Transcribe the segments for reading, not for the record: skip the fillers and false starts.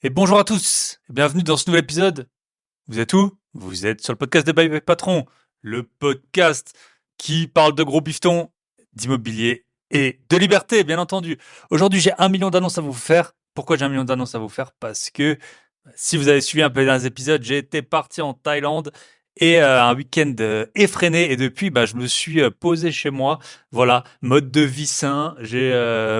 Et bonjour à tous, et bienvenue dans ce nouvel épisode. Vous êtes où? Vous êtes sur le podcast de Bye Bye Patron, le podcast qui parle de gros bifetons, d'immobilier et de liberté, bien entendu. Aujourd'hui, j'ai 1 million d'annonces à vous faire. Pourquoi j'ai 1 million d'annonces à vous faire? Parce que si vous avez suivi un peu les derniers épisodes, j'ai été parti en Thaïlande et un week-end effréné. Et depuis, je me suis posé chez moi. Voilà, mode de vie sain. J'ai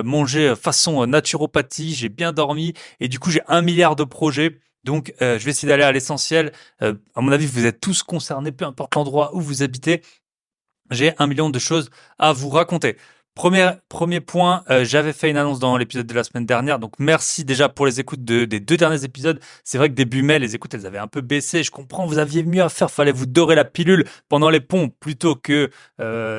mangé façon naturopathie. J'ai bien dormi. Et du coup, j'ai 1 milliard de projets. Donc, je vais essayer d'aller à l'essentiel. À mon avis, vous êtes tous concernés, peu importe l'endroit où vous habitez. J'ai 1 million de choses à vous raconter. Premier point, j'avais fait une annonce dans l'épisode de la semaine dernière, donc merci déjà pour les écoutes des 2 derniers épisodes. C'est vrai que début mai, les écoutes, elles avaient un peu baissé. Je comprends, vous aviez mieux à faire, fallait vous dorer la pilule pendant les ponts plutôt que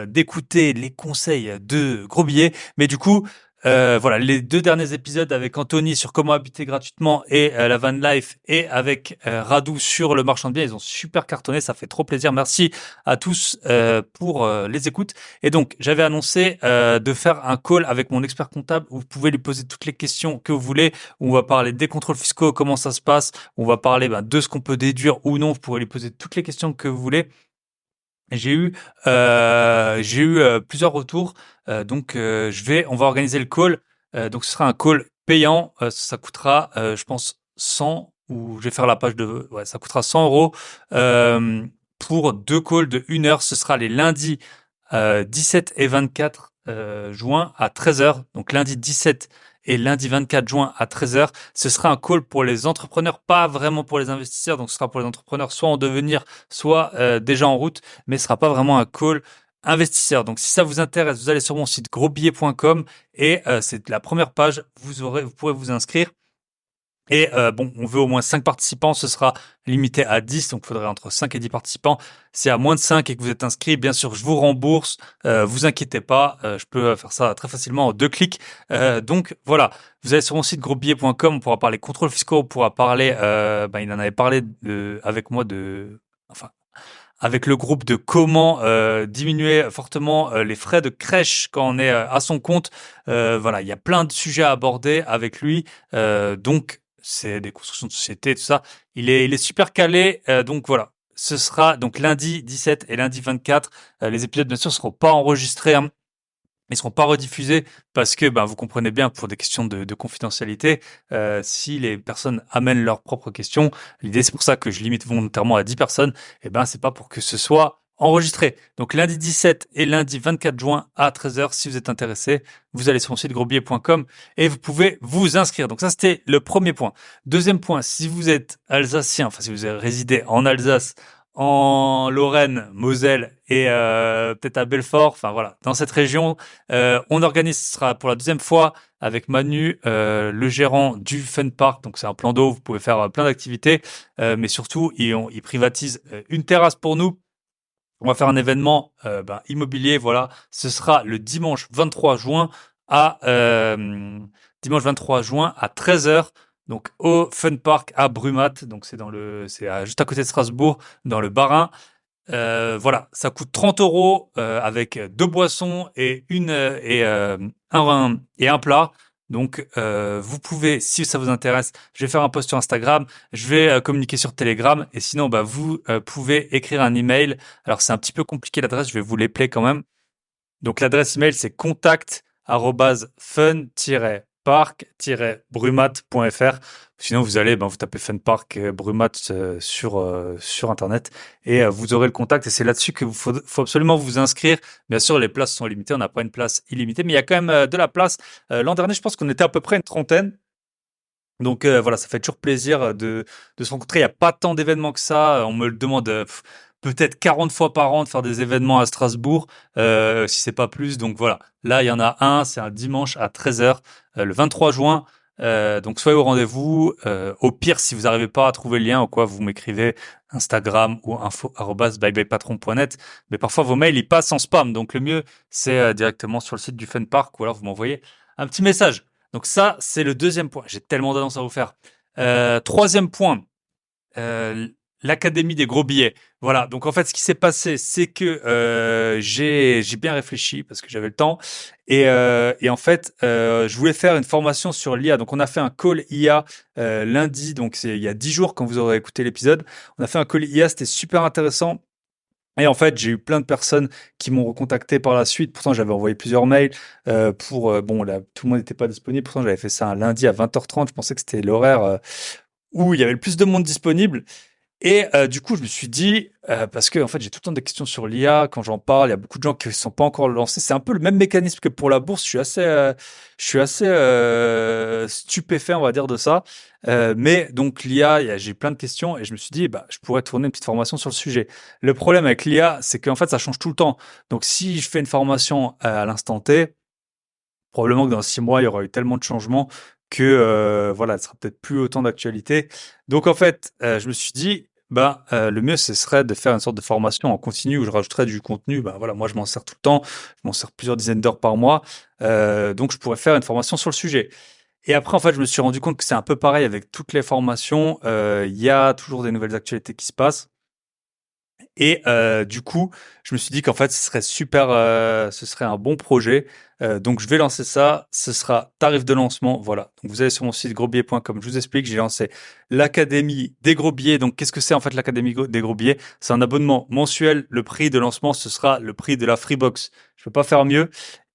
d'écouter les conseils de Gros Billets. Mais du coup, voilà, les 2 derniers épisodes avec Anthony sur comment habiter gratuitement et la van life et avec Radou sur le marchand de biens, ils ont super cartonné, ça fait trop plaisir. Merci à tous pour les écoutes. Et donc, j'avais annoncé de faire un call avec mon expert comptable où vous pouvez lui poser toutes les questions que vous voulez, où on va parler des contrôles fiscaux, comment ça se passe, où on va parler de ce qu'on peut déduire ou non. Vous pourrez lui poser toutes les questions que vous voulez. Et j'ai eu plusieurs retours. On va organiser le call. Donc, ce sera un call payant. Ça coûtera, je pense, 100 ou je vais faire la page de, ouais, ça coûtera 100 euros pour 2 calls de 1 heure. Ce sera les lundis 17 et 24 juin à 13 heures. Donc, lundi 17 et lundi 24 juin à 13 heures. Ce sera un call pour les entrepreneurs, pas vraiment pour les investisseurs. Donc, ce sera pour les entrepreneurs soit en devenir, soit déjà en route, mais ce sera pas vraiment un call investisseur. Donc, si ça vous intéresse, vous allez sur mon site grosbillet.com et c'est la première page. Vous pourrez vous inscrire. Et bon, on veut au moins 5 participants, ce sera limité à 10, donc il faudrait entre 5 et 10 participants. Si à moins de 5 et que vous êtes inscrit, bien sûr, je vous rembourse. Vous inquiétez pas, je peux faire ça très facilement en 2 clics. Donc voilà, vous allez sur mon site grosbillet.com, on pourra parler contrôle fiscaux, on pourra parler, il en avait parlé avec moi enfin, avec le groupe de comment diminuer fortement les frais de crèche quand on est à son compte. Voilà, il y a plein de sujets à aborder avec lui. Donc, c'est des constructions de société, tout ça. Il est super calé. Donc voilà, ce sera donc lundi 17 et lundi 24. Les épisodes, bien sûr, seront pas enregistrés, hein. Ils seront pas rediffusés parce que, vous comprenez bien, pour des questions de confidentialité, si les personnes amènent leurs propres questions, l'idée c'est pour ça que je limite volontairement à 10 personnes, et c'est pas pour que ce soit enregistré. Donc lundi 17 et lundi 24 juin à 13 heures, si vous êtes intéressé, vous allez sur mon site grosbillet.com et vous pouvez vous inscrire. Donc ça, c'était le premier point. Deuxième point, si vous êtes alsacien, enfin si vous résidez en Alsace, en Lorraine, Moselle et peut-être à Belfort, enfin voilà, dans cette région, on organise, ce sera pour la deuxième fois avec Manu, le gérant du Fun Park. Donc c'est un plan d'eau, vous pouvez faire plein d'activités, mais surtout ils privatisent une terrasse pour nous. On va faire un événement immobilier, voilà. Ce sera le dimanche 23 juin à 13 heures. Donc au Fun Park à Brumat. Donc juste à côté de Strasbourg, dans le Bas-Rhin. Voilà, ça coûte 30 euros avec 2 boissons et un plat. Donc, vous pouvez, si ça vous intéresse, je vais faire un post sur Instagram, je vais communiquer sur Telegram, et sinon, vous pouvez écrire un email. Alors, c'est un petit peu compliqué l'adresse, je vais vous l'épeler quand même. Donc l'adresse email c'est contact@fun-park-brumat.fr. Sinon vous allez vous tapez Fun Park Brumat sur internet et vous aurez le contact et c'est là-dessus que faut absolument vous inscrire. Bien sûr les places sont limitées, on n'a pas une place illimitée mais il y a quand même de la place. L'an dernier je pense qu'on était à peu près une trentaine. Donc voilà, ça fait toujours plaisir de se rencontrer. Il y a pas tant d'événements que ça. On me le demande peut-être 40 fois par an de faire des événements à Strasbourg, si c'est pas plus. Donc voilà, là il y en a un, c'est un dimanche à 13 heures, le 23 juin. Donc soyez au rendez-vous. Au pire, si vous n'arrivez pas à trouver le lien ou quoi, vous m'écrivez Instagram ou info@byebyepatron.net. Mais parfois vos mails ils passent en spam. Donc le mieux c'est directement sur le site du Fun Park ou alors vous m'envoyez un petit message. Donc ça, c'est le deuxième point. J'ai tellement d'annonces à vous faire. Troisième point, L'Académie des gros billets. Voilà. Donc en fait, ce qui s'est passé, c'est que j'ai bien réfléchi parce que j'avais le temps et en fait, je voulais faire une formation sur l'IA. Donc on a fait un call IA lundi, donc c'est il y a 10 jours quand vous aurez écouté l'épisode. On a fait un call IA, c'était super intéressant. Et en fait, j'ai eu plein de personnes qui m'ont recontacté par la suite. Pourtant, j'avais envoyé plusieurs mails pour bon là, tout le monde n'était pas disponible. Pourtant, j'avais fait ça un lundi à 20h30. Je pensais que c'était l'horaire où il y avait le plus de monde disponible. Et du coup, je me suis dit, parce que en fait, j'ai tout le temps des questions sur l'IA. Quand j'en parle, il y a beaucoup de gens qui ne sont pas encore lancés. C'est un peu le même mécanisme que pour la bourse. Je suis assez stupéfait, on va dire, de ça. Mais donc l'IA, j'ai plein de questions et je me suis dit, bah, je pourrais tourner une petite formation sur le sujet. Le problème avec l'IA, c'est qu'en fait, ça change tout le temps. Donc si je fais une formation à l'instant T, probablement que dans 6 mois, il y aura eu tellement de changements que voilà, elle sera peut-être plus autant d'actualité. Donc en fait, je me suis dit, bah, le mieux, ce serait de faire une sorte de formation en continu où je rajouterais du contenu. Bah voilà, moi je m'en sers tout le temps, je m'en sers plusieurs dizaines d'heures par mois, donc je pourrais faire une formation sur le sujet. Et après, en fait, je me suis rendu compte que c'est un peu pareil avec toutes les formations. Il y a toujours des nouvelles actualités qui se passent. Et du coup, je me suis dit qu'en fait, ce serait super, ce serait un bon projet. Donc, je vais lancer ça. Ce sera tarif de lancement. Voilà. Donc, vous allez sur mon site grosbillets.com. Je vous explique. J'ai lancé l'Académie des gros billets. Donc, qu'est-ce que c'est en fait l'Académie des gros billets? C'est un abonnement mensuel. Le prix de lancement, ce sera le prix de la Freebox. Je peux pas faire mieux.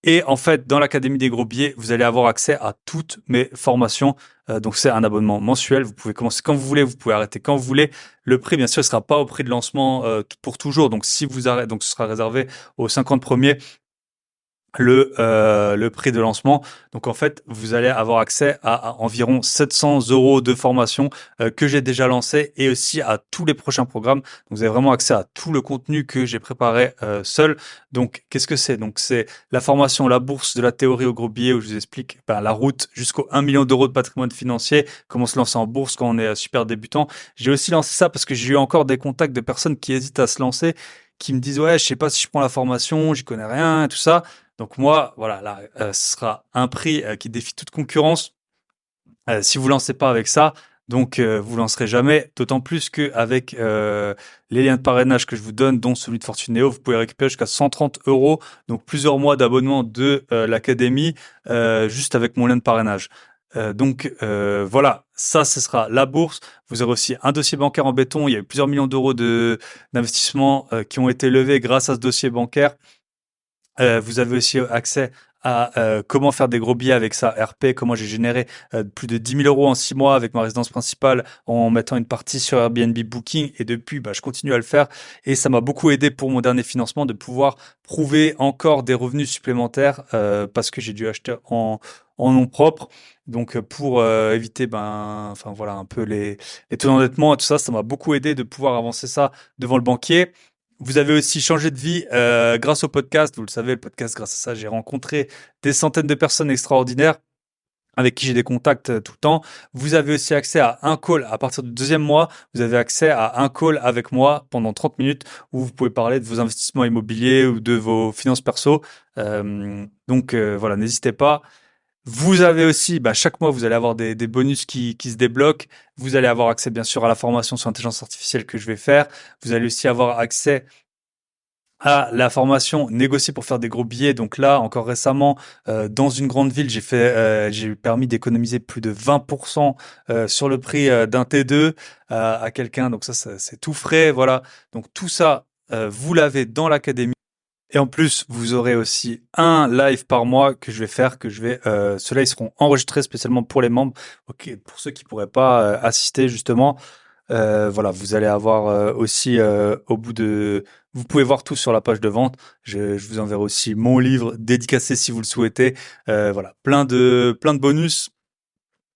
Et en fait, dans l'Académie des gros billets, vous allez avoir accès à toutes mes formations. Donc, c'est un abonnement mensuel. Vous pouvez commencer quand vous voulez. Vous pouvez arrêter quand vous voulez. Le prix, bien sûr, ne sera pas au prix de lancement pour toujours. Donc, si vous arrêtez, donc ce sera réservé aux 50 premiers le prix de lancement. Donc en fait, vous allez avoir accès à environ 700 euros de formation que j'ai déjà lancé et aussi à tous les prochains programmes. Donc vous avez vraiment accès à tout le contenu que j'ai préparé seul. Donc qu'est-ce que c'est? Donc c'est la formation, la bourse, de la théorie au gros billet où je vous explique la route jusqu'au 1 million d'euros de patrimoine financier, comment se lancer en bourse quand on est super débutant. J'ai aussi lancé ça parce que j'ai eu encore des contacts de personnes qui hésitent à se lancer, qui me disent ouais, je sais pas si je prends la formation, j'y connais rien, tout ça. Donc moi, voilà, là, ce sera un prix qui défie toute concurrence. Si vous lancez pas avec ça, donc vous lancerez jamais. D'autant plus que avec les liens de parrainage que je vous donne, dont celui de Fortunéo, vous pouvez récupérer jusqu'à 130 euros, donc plusieurs mois d'abonnement de l'académie, juste avec mon lien de parrainage. Voilà, ça, ce sera la bourse. Vous aurez aussi un dossier bancaire en béton. Il y a eu plusieurs millions d'euros d'investissement qui ont été levés grâce à ce dossier bancaire. Vous avez aussi accès à comment faire des gros billets avec ça, RP, comment j'ai généré plus de 10 000 euros en 6 mois avec ma résidence principale en mettant une partie sur Airbnb Booking. Et depuis, je continue à le faire. Et ça m'a beaucoup aidé pour mon dernier financement de pouvoir prouver encore des revenus supplémentaires parce que j'ai dû acheter en nom propre. Donc pour éviter enfin voilà un peu les taux d'endettement et tout ça, ça m'a beaucoup aidé de pouvoir avancer ça devant le banquier. Vous avez aussi changé de vie grâce au podcast. Vous le savez, le podcast, grâce à ça, j'ai rencontré des centaines de personnes extraordinaires avec qui j'ai des contacts tout le temps. Vous avez aussi accès à un call à partir du deuxième mois. Vous avez accès à un call avec moi pendant 30 minutes où vous pouvez parler de vos investissements immobiliers ou de vos finances perso. Voilà, n'hésitez pas. Vous avez aussi, chaque mois, vous allez avoir des bonus qui se débloquent. Vous allez avoir accès, bien sûr, à la formation sur l'intelligence artificielle que je vais faire. Vous allez aussi avoir accès à la formation négocier pour faire des gros billets. Donc là, encore récemment, dans une grande ville, j'ai eu permis d'économiser plus de 20% sur le prix d'un T2 à quelqu'un. Donc ça, c'est tout frais, voilà. Donc tout ça, vous l'avez dans l'académie. Et en plus, vous aurez aussi un live par mois que je vais faire, ceux-là, ils seront enregistrés spécialement pour les membres, ok, pour ceux qui pourraient pas assister justement. Voilà, vous allez avoir aussi vous pouvez voir tout sur la page de vente. Je vous enverrai aussi mon livre dédicacé si vous le souhaitez. Voilà, plein de bonus.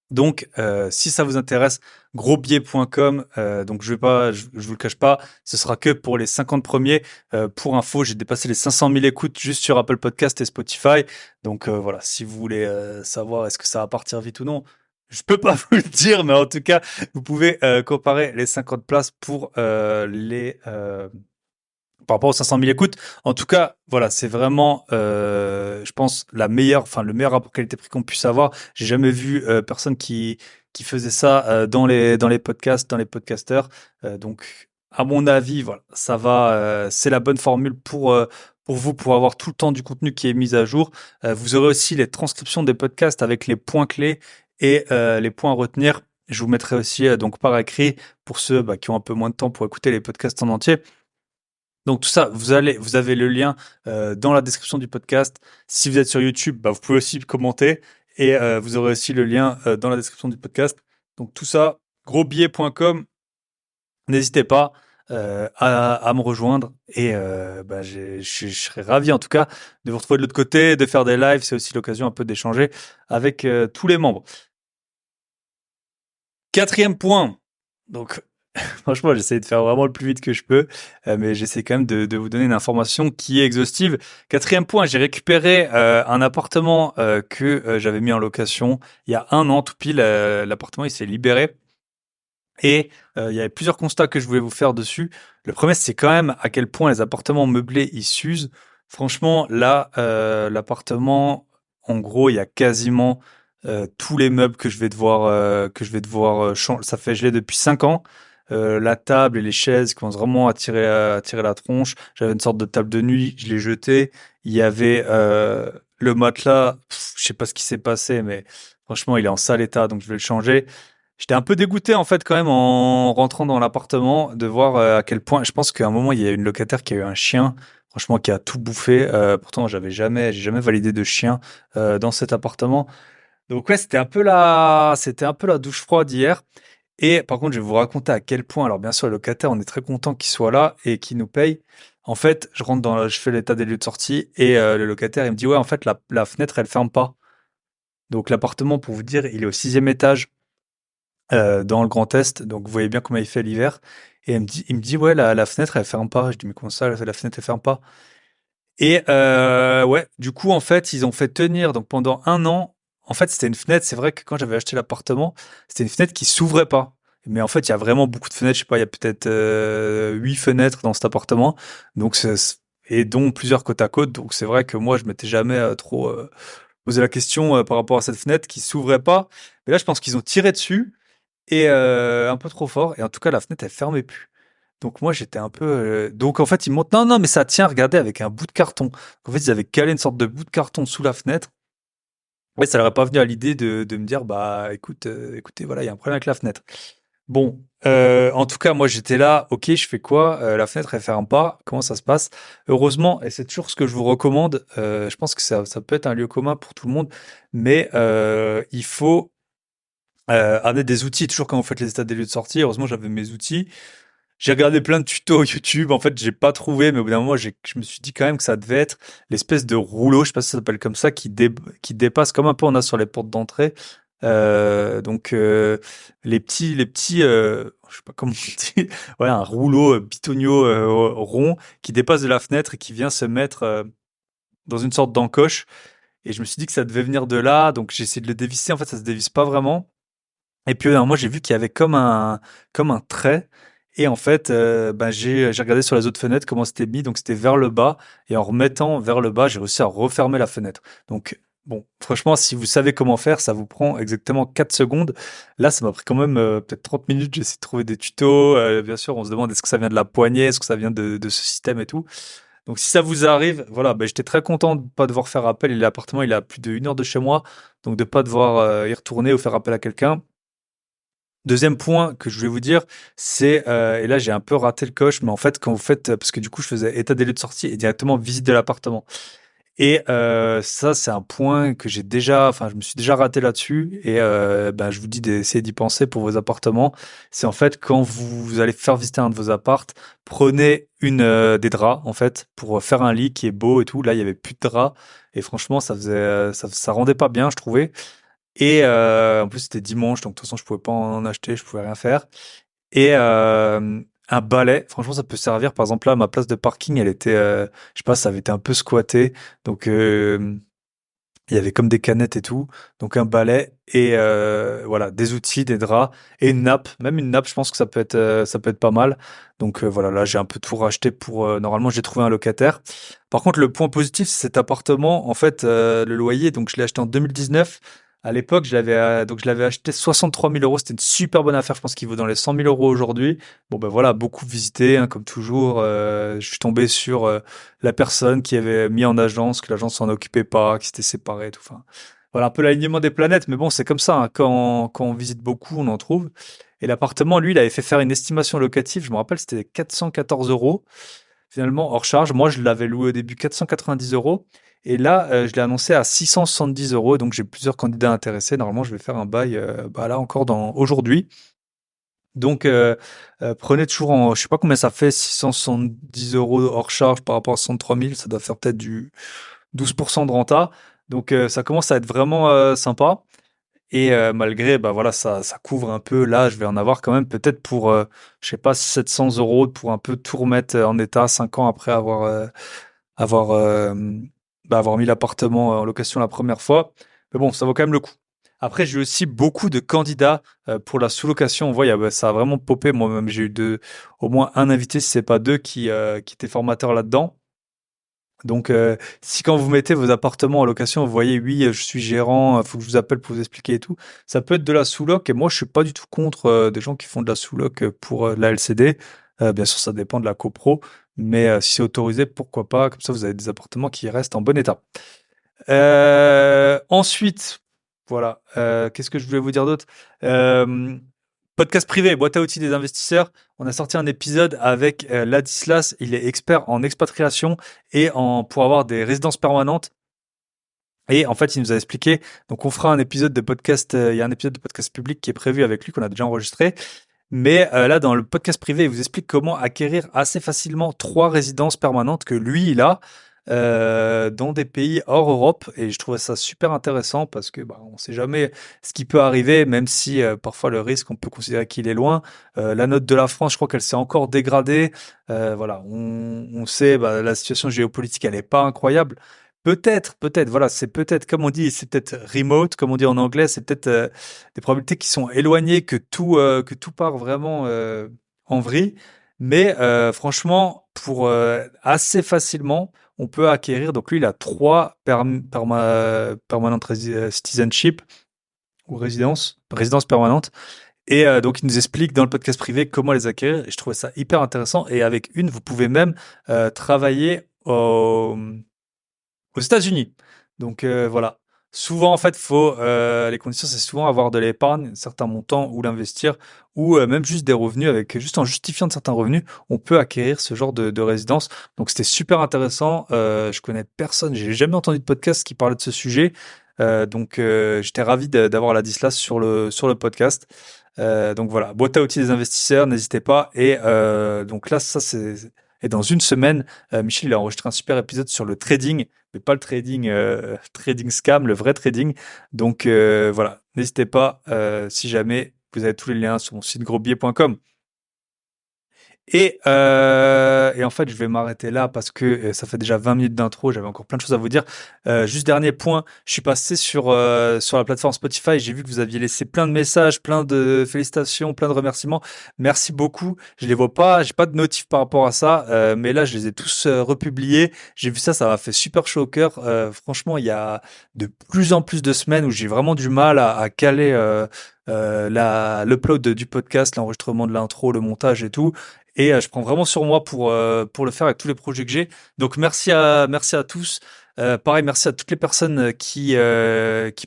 Donc, si ça vous intéresse, grosbiais.com. Donc, je vous le cache pas, ce sera que pour les 50 premiers. Pour info, j'ai dépassé les 500 000 écoutes juste sur Apple Podcast et Spotify. Donc, voilà, si vous voulez savoir est-ce que ça va partir vite ou non, je peux pas vous le dire, mais en tout cas, vous pouvez comparer les 50 places pour par rapport aux 500 000 écoutes. En tout cas, voilà, c'est vraiment, je pense, le meilleur rapport qualité-prix qu'on puisse avoir. J'ai jamais vu personne qui qui faisait ça dans les podcasts, dans les podcasteurs. Donc, à mon avis, voilà, ça va. C'est la bonne formule pour vous, pour avoir tout le temps du contenu qui est mis à jour. Vous aurez aussi les transcriptions des podcasts avec les points clés et les points à retenir. Je vous mettrai aussi donc par écrit pour ceux qui ont un peu moins de temps pour écouter les podcasts en entier. Donc tout ça, vous avez le lien dans la description du podcast. Si vous êtes sur YouTube, vous pouvez aussi commenter et vous aurez aussi le lien dans la description du podcast. Donc tout ça, grosbillet.com. N'hésitez pas à me rejoindre et je serais ravi en tout cas de vous retrouver de l'autre côté, de faire des lives. C'est aussi l'occasion un peu d'échanger avec tous les membres. Quatrième point. Donc franchement, j'essaie de faire vraiment le plus vite que je peux, mais j'essaie quand même de vous donner une information qui est exhaustive. Quatrième point, j'ai récupéré un appartement que j'avais mis en location il y a un an tout pile. L'appartement, il s'est libéré. Et il y avait plusieurs constats que je voulais vous faire dessus. Le premier, c'est quand même à quel point les appartements meublés, ils s'usent. Franchement, là, l'appartement, en gros, il y a quasiment tous les meubles que je vais devoir changer. Ça fait gelé depuis 5 ans. La table et les chaises commencent vraiment à tirer la tronche. J'avais une sorte de table de nuit, je l'ai jetée. Il y avait le matelas, je sais pas ce qui s'est passé, mais franchement, il est en sale état, donc je vais le changer. J'étais un peu dégoûté en fait quand même en rentrant dans l'appartement de voir à quel point. Je pense qu'à un moment il y a une locataire qui a eu un chien, franchement qui a tout bouffé. Pourtant j'ai jamais validé de chien dans cet appartement. Donc ouais, c'était un peu la douche froide hier. Et par contre, je vais vous raconter à quel point. Alors bien sûr, le locataire, on est très content qu'il soit là et qu'il nous paye. En fait, je fais l'état des lieux de sortie et le locataire il me dit ouais en fait la fenêtre elle ferme pas. Donc l'appartement pour vous dire, il est au 6e étage dans le Grand Est, donc vous voyez bien comment il fait l'hiver. Et il me dit ouais la fenêtre elle ferme pas. Je dis mais comment ça la fenêtre elle ferme pas? Et ouais, du coup en fait ils ont fait tenir donc pendant un an. En fait c'était une fenêtre. C'est vrai que quand j'avais acheté l'appartement, c'était une fenêtre qui s'ouvrait pas. Mais en fait il y a vraiment beaucoup de fenêtres. Je sais pas, il y a peut-être 8 fenêtres dans cet appartement. Donc et dont plusieurs côte à côte. Donc c'est vrai que moi je m'étais jamais trop posé la question par rapport à cette fenêtre qui s'ouvrait pas. Mais là je pense qu'ils ont tiré dessus et un peu trop fort et en tout cas la fenêtre elle fermait plus. Donc moi j'étais un peu donc en fait ils montent non non mais ça tient regardez avec un bout de carton. En fait ils avaient calé une sorte de bout de carton sous la fenêtre. Ouais, ça leur est pas venu à l'idée de me dire bah écoute écoutez voilà, il y a un problème avec la fenêtre. Bon, en tout cas moi j'étais là, OK, je fais quoi? La fenêtre elle ferme pas, comment ça se passe? Heureusement et c'est toujours ce que je vous recommande, je pense que ça peut être un lieu commun pour tout le monde, mais il faut amener des outils, toujours quand vous faites les états des lieux de sortie. Heureusement, j'avais mes outils. J'ai regardé plein de tutos YouTube. En fait, j'ai pas trouvé, mais au bout d'un moment, je me suis dit quand même que ça devait être l'espèce de rouleau, je sais pas si ça s'appelle comme ça, qui dépasse comme un peu on a sur les portes d'entrée. Donc je sais pas comment on dit, ouais, un rouleau bitonio rond qui dépasse de la fenêtre et qui vient se mettre dans une sorte d'encoche. Et je me suis dit que ça devait venir de là, donc j'ai essayé de le dévisser. En fait, ça se dévisse pas vraiment. Et puis, moi, j'ai vu qu'il y avait comme un trait. Et en fait, j'ai regardé sur les autres fenêtres comment c'était mis. Donc, c'était vers le bas. Et en remettant vers le bas, j'ai réussi à refermer la fenêtre. Donc, bon, franchement, si vous savez comment faire, ça vous prend exactement 4 secondes. Là, ça m'a pris quand même peut-être 30 minutes. J'ai essayé de trouver des tutos. Bien sûr, on se demande est-ce que ça vient de la poignée, est-ce que ça vient de ce système et tout. Donc, si ça vous arrive, voilà, j'étais très content de pas devoir faire appel. Et l'appartement, il est à plus d'1 heure de chez moi. Donc, de pas devoir y retourner ou faire appel à quelqu'un. Deuxième point que je voulais vous dire, c'est et là j'ai un peu raté le coche, mais en fait quand vous faites parce que du coup je faisais état des lieux de sortie et directement visite de l'appartement. Et ça c'est un point que je me suis déjà raté là-dessus et je vous dis d'essayer d'y penser pour vos appartements. C'est en fait quand vous allez faire visiter un de vos appartes, prenez des draps en fait pour faire un lit qui est beau et tout. Là il y avait plus de draps et franchement ça rendait pas bien je trouvais. Et en plus, c'était dimanche, donc de toute façon, je pouvais pas en acheter, je pouvais rien faire. Et un balai, franchement, ça peut servir. Par exemple, là, ma place de parking, elle était, je sais pas, ça avait été un peu squatté. Donc, il y avait comme des canettes et tout. Donc, un balai et voilà, des outils, des draps et une nappe. Même une nappe, je pense que ça peut être pas mal. Donc, voilà, là, j'ai un peu tout racheté pour. Normalement, j'ai trouvé un locataire. Par contre, le point positif, c'est cet appartement. En fait, le loyer, donc je l'ai acheté en 2019 À l'époque, donc je l'avais acheté 63 000 euros. C'était une super bonne affaire. Je pense qu'il vaut dans les 100 000 euros aujourd'hui. Bon, ben voilà, beaucoup visité, hein, comme toujours. Je suis tombé sur la personne qui avait mis en agence, que l'agence s'en occupait pas, qui s'était séparée, tout. Enfin, voilà, un peu l'alignement des planètes. Mais bon, c'est comme ça, hein. Quand on visite beaucoup, on en trouve. Et l'appartement, lui, il avait fait faire une estimation locative. Je me rappelle, c'était 414 euros. Finalement, hors charge, moi, je l'avais loué au début 490 euros. Et là, je l'ai annoncé à 670 euros. Donc, j'ai plusieurs candidats intéressés. Normalement, je vais faire un bail, bah, là encore aujourd'hui. Donc, prenez toujours je sais pas combien ça fait, 670 euros hors charge par rapport à 63 000. Ça doit faire peut-être du 12% de renta. Donc, ça commence à être vraiment sympa. Et malgré, bah voilà, ça couvre un peu. Là, je vais en avoir quand même peut-être pour, je sais pas, 700 euros pour un peu tout remettre en état 5 ans après avoir, avoir mis l'appartement en location la première fois. Mais bon, ça vaut quand même le coup. Après, j'ai eu aussi beaucoup de candidats pour la sous-location. On voit, ça a vraiment popé. Moi-même, j'ai eu au moins un invité, si c'est pas deux, qui étaient formateurs là-dedans. Donc, si quand vous mettez vos appartements en location, vous voyez, oui, je suis gérant, faut que je vous appelle pour vous expliquer et tout. Ça peut être de la sous-loc et moi, je suis pas du tout contre des gens qui font de la sous-loc pour de la LCD. Bien sûr, ça dépend de la copro, mais si c'est autorisé, pourquoi pas? Comme ça, vous avez des appartements qui restent en bon état. Ensuite, voilà. Qu'est-ce que je voulais vous dire d'autre? Euh, Podcast privé, boîte à outils des investisseurs. On a sorti un épisode avec Ladislas. Il est expert en expatriation et pour avoir des résidences permanentes. Et en fait, il nous a expliqué. Donc, on fera un épisode de podcast. Il y a un épisode de podcast public qui est prévu avec lui qu'on a déjà enregistré. Mais là, dans le podcast privé, il vous explique comment acquérir assez facilement 3 résidences permanentes que lui, il a dans des pays hors Europe. Et je trouvais ça super intéressant parce que bah, on ne sait jamais ce qui peut arriver, même si parfois le risque, on peut considérer qu'il est loin. La note de la France, je crois qu'elle s'est encore dégradée. Voilà, on sait, bah, la situation géopolitique, elle n'est pas incroyable. Peut-être, voilà, c'est peut-être, comme on dit, c'est peut-être remote, comme on dit en anglais, c'est peut-être des probabilités qui sont éloignées, que tout part vraiment en vrille. Mais franchement, pour assez facilement, on peut acquérir. Donc lui, il a 3 permanent citizenship ou résidence permanente. Et donc, il nous explique dans le podcast privé comment les acquérir. Et je trouvais ça hyper intéressant. Et avec une, vous pouvez même travailler aux États-Unis. Donc voilà. Souvent, en fait, les conditions, c'est souvent avoir de l'épargne, un certain montant, ou l'investir, ou même juste des revenus. Juste en justifiant de certains revenus, on peut acquérir ce genre de résidence. Donc c'était super intéressant. Je connais personne, j'ai jamais entendu de podcast qui parlait de ce sujet. Donc j'étais ravi d'avoir Ladislas sur le podcast. Donc voilà, boîte à outils des investisseurs, n'hésitez pas. Et donc là, et dans une semaine, Michel il a enregistré un super épisode sur le trading, mais pas le trading trading scam, le vrai trading. Donc voilà, n'hésitez pas si jamais vous avez tous les liens sur mon site grosbier.com. Et en fait, je vais m'arrêter là parce que ça fait déjà 20 minutes d'intro, j'avais encore plein de choses à vous dire. Juste dernier point, je suis passé sur la plateforme Spotify, j'ai vu que vous aviez laissé plein de messages, plein de félicitations, plein de remerciements. Merci beaucoup. Je les vois pas, j'ai pas de notif par rapport à ça, mais là, je les ai tous republiés. J'ai vu ça, ça m'a fait super chaud au cœur. Franchement, il y a de plus en plus de semaines où j'ai vraiment du mal à caler l'upload du podcast, l'enregistrement de l'intro, le montage et tout. Et je prends vraiment sur moi pour le faire avec tous les projets que j'ai. Donc merci à tous. Pareil, merci à toutes les personnes qui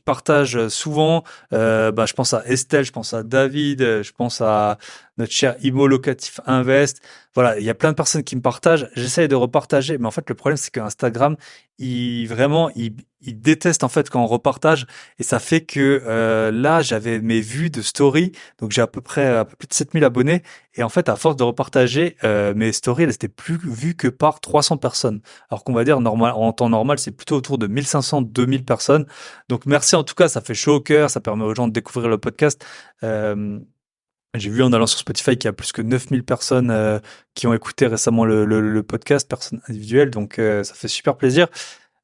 partagent souvent. Bah, je pense à Estelle, je pense à David, je pense à notre cher Imo Locatif Invest. Voilà, il y a plein de personnes qui me partagent. J'essaye de repartager, mais en fait le problème c'est que Instagram, il déteste en fait quand on repartage, et ça fait que là j'avais mes vues de story, donc j'ai à peu près un peu plus de 7000 abonnés. Et en fait, à force de repartager, mes stories, elles étaient plus vues que par 300 personnes. Alors qu'on va dire normal, en temps normal, c'est plutôt autour de 1500, 2000 personnes. Donc merci en tout cas, ça fait chaud au cœur, ça permet aux gens de découvrir le podcast. Euh, j'ai vu en allant sur Spotify qu'il y a plus que 9000 personnes qui ont écouté récemment le podcast, personnes individuelles. Donc ça fait super plaisir.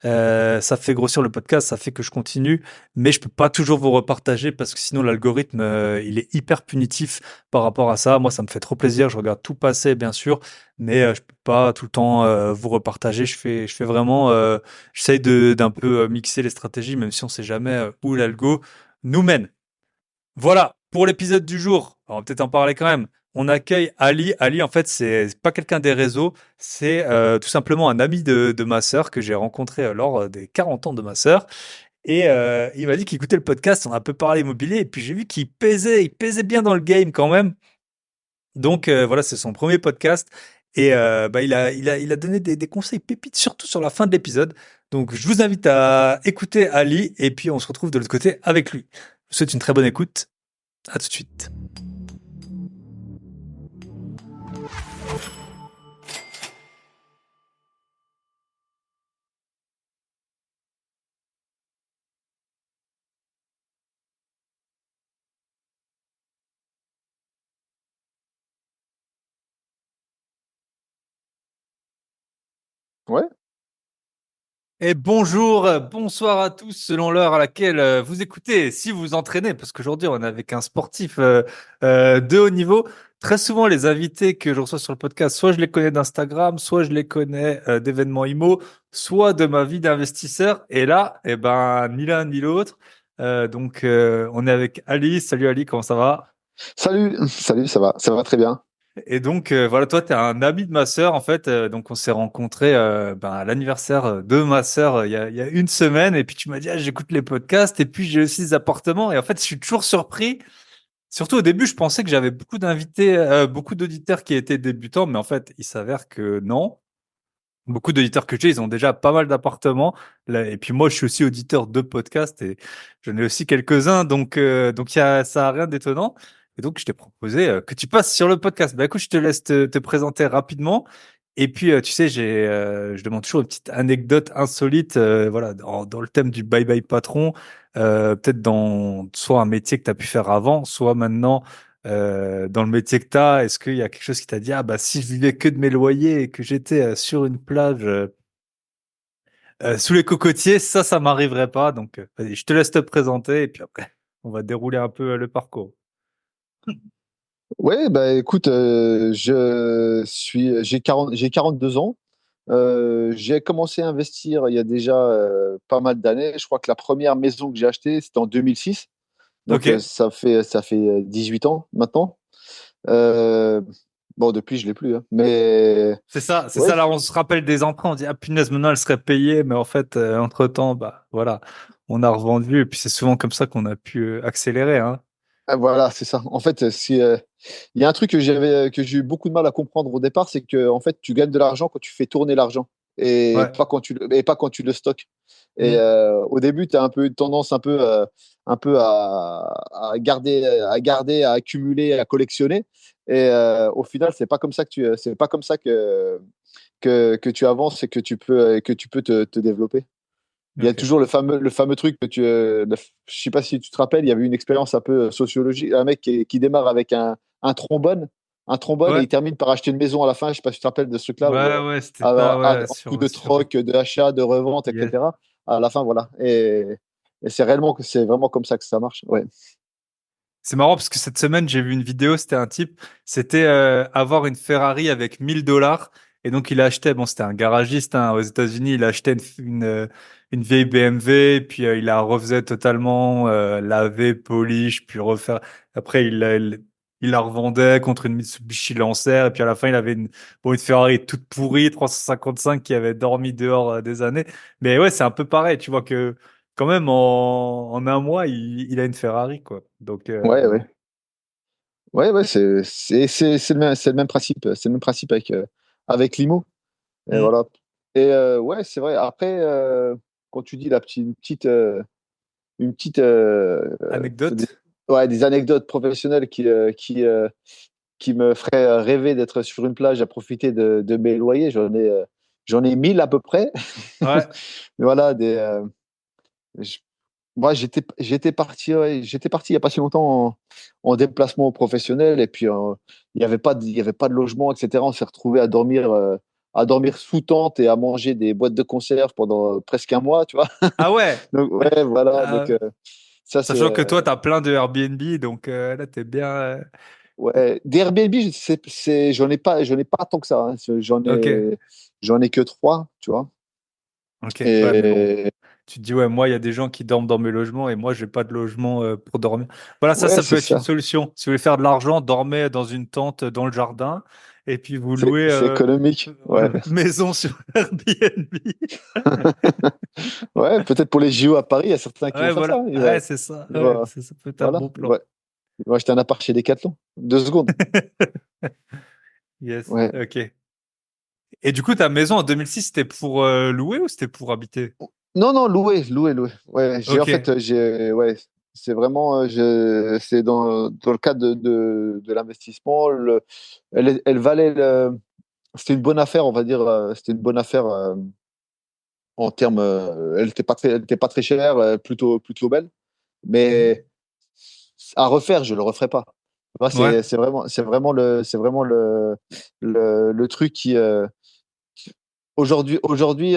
Ça fait grossir le podcast, ça fait que je continue, mais je peux pas toujours vous repartager parce que sinon l'algorithme il est hyper punitif par rapport à ça. Moi, ça me fait trop plaisir, je regarde tout passer bien sûr, mais je peux pas tout le temps vous repartager. Je fais vraiment, j'essaye d'un peu mixer les stratégies, même si on sait jamais où l'algo. nous mène. Voilà, pour l'épisode du jour, on va peut-être en parler quand même. On accueille Ali. Ali, en fait, c'est pas quelqu'un des réseaux, c'est tout simplement un ami de ma sœur que j'ai rencontré lors des 40 ans de ma sœur. Et il m'a dit qu'il écoutait le podcast, on a un peu parlé immobilier, et puis j'ai vu il pesait bien dans le game quand même. Donc voilà, c'est son premier podcast. Et bah, il a donné des conseils pépites, surtout sur la fin de l'épisode. Donc je vous invite à écouter Ali, et puis on se retrouve de l'autre côté avec lui. Je vous souhaite une très bonne écoute. À tout de suite. Ouais, Et bonjour, bonsoir à tous selon l'heure à laquelle vous écoutez, si vous vous entraînez, parce qu'aujourd'hui on est avec un sportif de haut niveau. Très souvent les invités que je reçois sur le podcast, soit je les connais d'Instagram, soit je les connais d'événements IMO, soit de ma vie d'investisseur. Et là, eh ben, ni l'un ni l'autre. On est avec Ali. Salut Ali, comment ça va? salut, ça va très bien. Et donc voilà, toi, tu es un ami de ma sœur en fait. Donc on s'est rencontrés à l'anniversaire de ma sœur il y a une semaine. Et puis tu m'as dit, ah, j'écoute les podcasts et puis j'ai aussi des appartements. Et en fait, je suis toujours surpris. Surtout au début, je pensais que j'avais beaucoup d'invités, beaucoup d'auditeurs qui étaient débutants, mais en fait, il s'avère que non. Beaucoup d'auditeurs que j'ai, ils ont déjà pas mal d'appartements. Et puis moi, je suis aussi auditeur de podcasts et j'en ai aussi quelques-uns. Donc ça a rien d'étonnant. Et donc, je t'ai proposé que tu passes sur le podcast. Bah écoute, je te laisse te présenter rapidement. Et puis, tu sais, je demande toujours une petite anecdote insolite, voilà, dans le thème du bye bye patron, peut-être dans soit un métier que tu as pu faire avant, soit maintenant dans le métier que tu as, est-ce qu'il y a quelque chose qui t'a dit, ah bah si je vivais que de mes loyers et que j'étais sur une plage sous les cocotiers, ça m'arriverait pas. Donc, vas-y, je te laisse te présenter et puis après, on va dérouler un peu le parcours. Ouais, bah écoute, j'ai 42 ans. J'ai commencé à investir il y a déjà pas mal d'années. Je crois que la première maison que j'ai achetée, c'était en 2006. Donc Ok. ça fait 18 ans maintenant. Euh, bon, depuis, je l'ai plus, hein. Mais C'est ouais, ça, là, on se rappelle des emprunts, on dit, ah punaise, maintenant elle serait payée, mais en fait, entre-temps, bah voilà, on a revendu, et puis c'est souvent comme ça qu'on a pu accélérer, hein. voilà, c'est ça. En fait, il y a un truc que j'ai eu beaucoup de mal à comprendre au départ, c'est que en fait, tu gagnes de l'argent quand tu fais tourner l'argent et Ouais. pas quand tu le stockes. Et Mm. au début, tu as un peu une tendance un peu à accumuler, à collectionner. Et au final, c'est pas comme ça que tu avances et que tu peux te développer. Il y a Ok. toujours le fameux truc je sais pas si tu te rappelles, il y avait une expérience un peu sociologique, un mec qui démarre avec un trombone et Ouais. il termine par acheter une maison à la fin. Je sais pas si tu te rappelles de ce truc-là où, Ouais, c'était pas, ouais, en coup de sur, troc, de achat, de revente, yes. etc. À la fin, voilà. Et c'est vraiment comme ça que ça marche. Ouais. C'est marrant parce que cette semaine, j'ai vu une vidéo, c'était un type, c'était avoir une Ferrari avec 1000 $. Et donc, il achetait, bon, c'était un garagiste hein, aux États-Unis, il achetait une vieille BMW, puis il la refaisait totalement, laver, polish, puis refaire. Après, il la revendait contre une Mitsubishi Lancer, et puis à la fin, il avait une Ferrari toute pourrie, 355, qui avait dormi dehors des années. Mais ouais, c'est un peu pareil, tu vois que quand même, en un mois, il a une Ferrari, quoi. Donc, Ouais, ouais. Ouais, ouais, c'est le même principe. C'est le même principe avec l'IMO. Et hmm, voilà. Et ouais, c'est vrai. Après, quand tu dis une petite des, anecdote. ouais, des anecdotes professionnelles qui me feraient rêver d'être sur une plage à profiter de mes loyers, j'en ai 1000 à peu près. Ouais. Voilà, je- moi j'étais parti il y a pas si longtemps en déplacement professionnel et puis il y avait pas de logement, etc. On s'est retrouvé à dormir sous tente et à manger des boîtes de conserve pendant presque un mois, tu vois. Ah ouais. Donc ouais, voilà. Ah, Ça c'est sachant que toi, t'as plein de Airbnb, donc là, t'es bien. ouais. Des Airbnb, j'en ai pas tant que ça, hein. Ok. J'en ai que trois, tu vois. Ok. Ouais, mais bon. Et Tu te dis, ouais, moi, il y a des gens qui dorment dans mes logements et moi, j'ai pas de logement pour dormir. Voilà, Ouais, ça peut c'est être une ça. solution. Si vous voulez faire de l'argent, dormez dans une tente dans le jardin et puis vous louez C'est économique. Ouais. votre maison sur Airbnb. Ouais, peut-être pour les JO à Paris, il y a certains qui vont Ouais, faire ça. voilà. Ouais, c'est ça. Ils Ouais, vont- ça peut être un voilà. bon plan. Ils vont acheter un appart chez Decathlon. 2 secondes. Yes. Ouais. Ok. Et du coup, ta maison en 2006, c'était pour louer ou c'était pour habiter? Non, non, louer, louer, louer. Ouais, en Ok. fait, ouais, c'est vraiment, c'est dans le cadre de l'investissement. Elle valait c'était une bonne affaire, on va dire. C'était une bonne affaire en termes. Elle était pas très chère, plutôt belle. Mhm. Mais à refaire, je le referai pas. Moi, Ouais. c'est vraiment le truc aujourd'hui, aujourd'hui,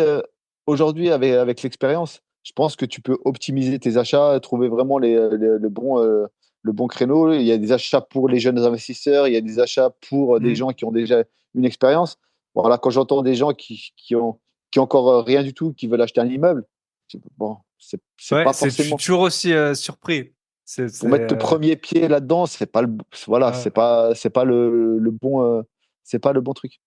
aujourd'hui, avec l'expérience, je pense que tu peux optimiser tes achats, trouver vraiment le bon créneau. Il y a des achats pour les jeunes investisseurs, il y a des achats pour des Mhm. gens qui ont déjà une expérience. Voilà, quand j'entends des gens qui ont encore rien du tout, qui veulent acheter un immeuble, bon, c'est Ouais, pas je suis forcément toujours aussi surpris. pour mettre le premier pied là-dedans, c'est pas voilà, Ouais. c'est pas le bon, c'est pas le bon truc.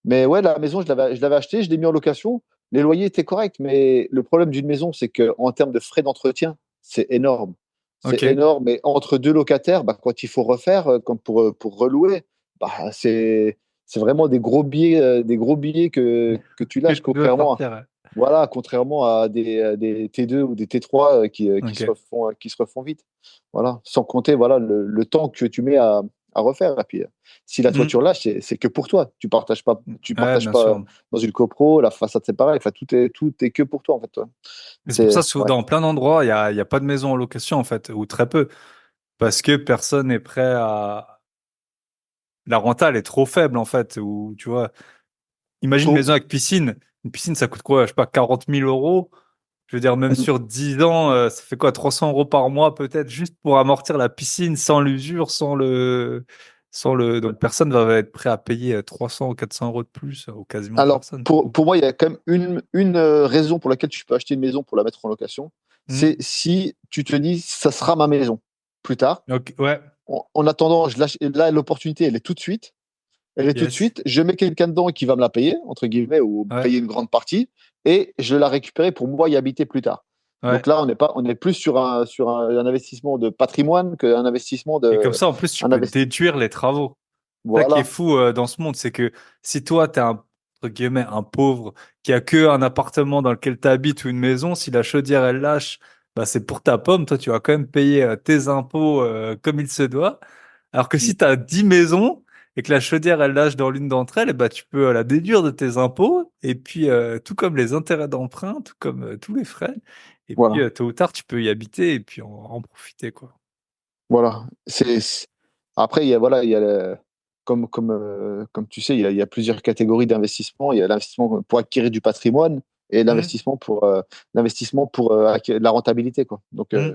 Mais ouais, la maison, je l'avais achetée, je l'ai mis en location. Les loyers étaient corrects, mais le problème d'une maison, c'est que en termes de frais d'entretien, c'est énorme. C'est Ok. énorme. Et entre deux locataires, bah, quand il faut refaire, comme pour relouer, bah, c'est vraiment des gros billets que tu Que lâches, tu dois sortir. Ouais. contrairement à des T2 ou des T3 Ok. qui se refont vite. Voilà. Sans compter voilà, le temps que tu mets à refaire. Et puis, si la Mhm. toiture lâche, c'est que pour toi. Tu Ouais, partages bien pas sûr. dans une copro, la façade c'est pareil. Enfin, tout est que pour toi en fait. Toi. Et c'est pour ça, Ouais. dans plein d'endroits, il y a pas de maison en location, en fait, ou très peu, parce que personne n'est prêt à... La renta, elle est trop faible, en fait, ou, tu vois, imagine une maison Faut, avec piscine. Une piscine, ça coûte quoi? Je sais pas, 40 000 euros. Je veux dire, même sur 10 ans, ça fait quoi? 300 € par mois, peut-être, juste pour amortir la piscine, sans l'usure, donc personne va être prêt à payer 300 ou 400 € de plus, ou quasiment alors, personne. pour moi, il y a quand même une raison pour laquelle tu peux acheter une maison pour la mettre en location. C'est Hmm. si tu te dis, ça sera ma maison plus tard. Ok, ouais, En attendant, là, l'opportunité, elle est tout de suite. Elle est tout de yes, suite. Je mets quelqu'un dedans qui va me la payer, entre guillemets, ou ouais, payer une grande partie, et je vais la récupérer pour moi y habiter plus tard. ouais. Donc là, on est plus un investissement de patrimoine qu'un investissement Et comme de, ça, en plus, tu un peux investi- déduire les travaux. Ça qui est Voilà, fou dans ce monde, c'est que si toi, t'es un, entre guillemets, un pauvre qui a que un appartement dans lequel tu habites ou une maison, si la chaudière elle lâche, bah c'est pour ta pomme. Toi, tu vas quand même payer tes impôts comme il se doit. Alors que si tu as 10 maisons et que la chaudière elle lâche dans l'une d'entre elles, eh bah, tu peux la déduire de tes impôts. Et puis, tout comme les intérêts d'emprunt, tout comme tous les frais. Et puis, voilà, tôt ou tard, tu peux y habiter et puis en profiter, quoi. voilà. Après, voilà, comme tu sais, il y a plusieurs catégories d'investissement. Il y a l'investissement pour acquérir du patrimoine et Mhm, l'investissement pour la rentabilité, quoi. Donc, mhm.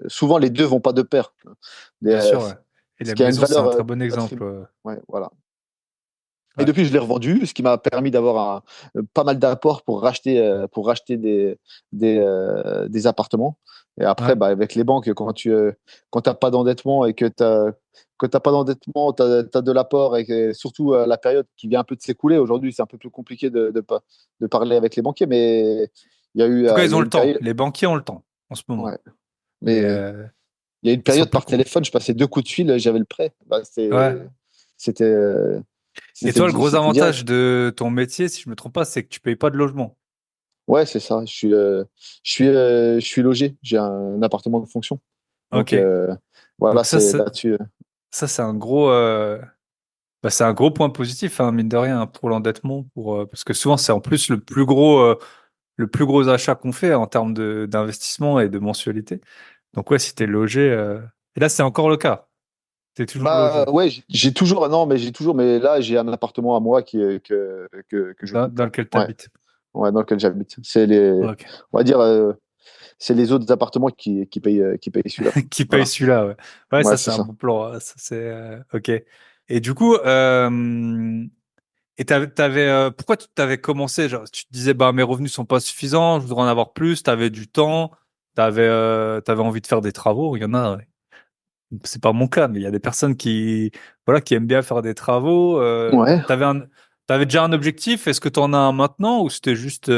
souvent, les deux vont pas de pair. Bien Euh, sûr, ouais. Et ce la qui a une maison, c'est valeur un très bon exemple. patrimoine. Ouais, voilà. Et Ouais. depuis, je l'ai revendu, ce qui m'a permis d'avoir pas mal d'apports pour racheter des appartements. Et après, Ouais. bah, avec les banques, quand t'as pas d'endettement et que t'as pas d'endettement, t'as de l'apport et que, surtout la période qui vient un peu de s'écouler. Aujourd'hui, c'est un peu plus compliqué de parler avec les banquiers, mais En tout cas, il ils y a ont eu le une temps. période, Les banquiers ont le temps en ce moment. ouais, Et mais il y a eu une ils sont période plus par cool. téléphone, je passais 2 coups de fil, j'avais le prêt. Bah, Ouais. c'était, euh, Et toi, le gros c'était direct. avantage de ton métier, si je me trompe pas, c'est que tu payes pas de logement. Ouais, c'est ça. Je suis logé. J'ai un appartement de fonction. Donc, Ok. voilà, Donc c'est là-dessus. ça c'est un gros, bah, c'est un gros point positif, hein, mine de rien, hein, pour l'endettement, parce que souvent c'est en plus le plus gros achat qu'on fait en termes d'investissement et de mensualité. Donc ouais, si t'es logé, et là c'est encore le cas. T'es toujours Bah logé ouais, j'ai toujours, non, mais j'ai toujours, mais là, j'ai un appartement à moi que j'occupe dans là. lequel Ouais, t'habites. ouais, dans lequel j'habite. Ok. On va dire, c'est les autres appartements qui payent celui-là, quoi. Qui paye Voilà. celui-là, ouais. Ouais, Ouais, ça c'est c'est un ça. bon plan, hein. Ça c'est ok. Et du coup, Et pourquoi tu t'avais commencé, genre, tu te disais, bah, mes revenus sont pas suffisants, je voudrais en avoir plus, t'avais du temps, t'avais envie de faire des travaux. Il y en a, c'est pas mon cas, mais il y a des personnes voilà, qui aiment bien faire des travaux. Ouais. T'avais déjà un objectif? Est-ce que t'en as un maintenant ou c'était juste,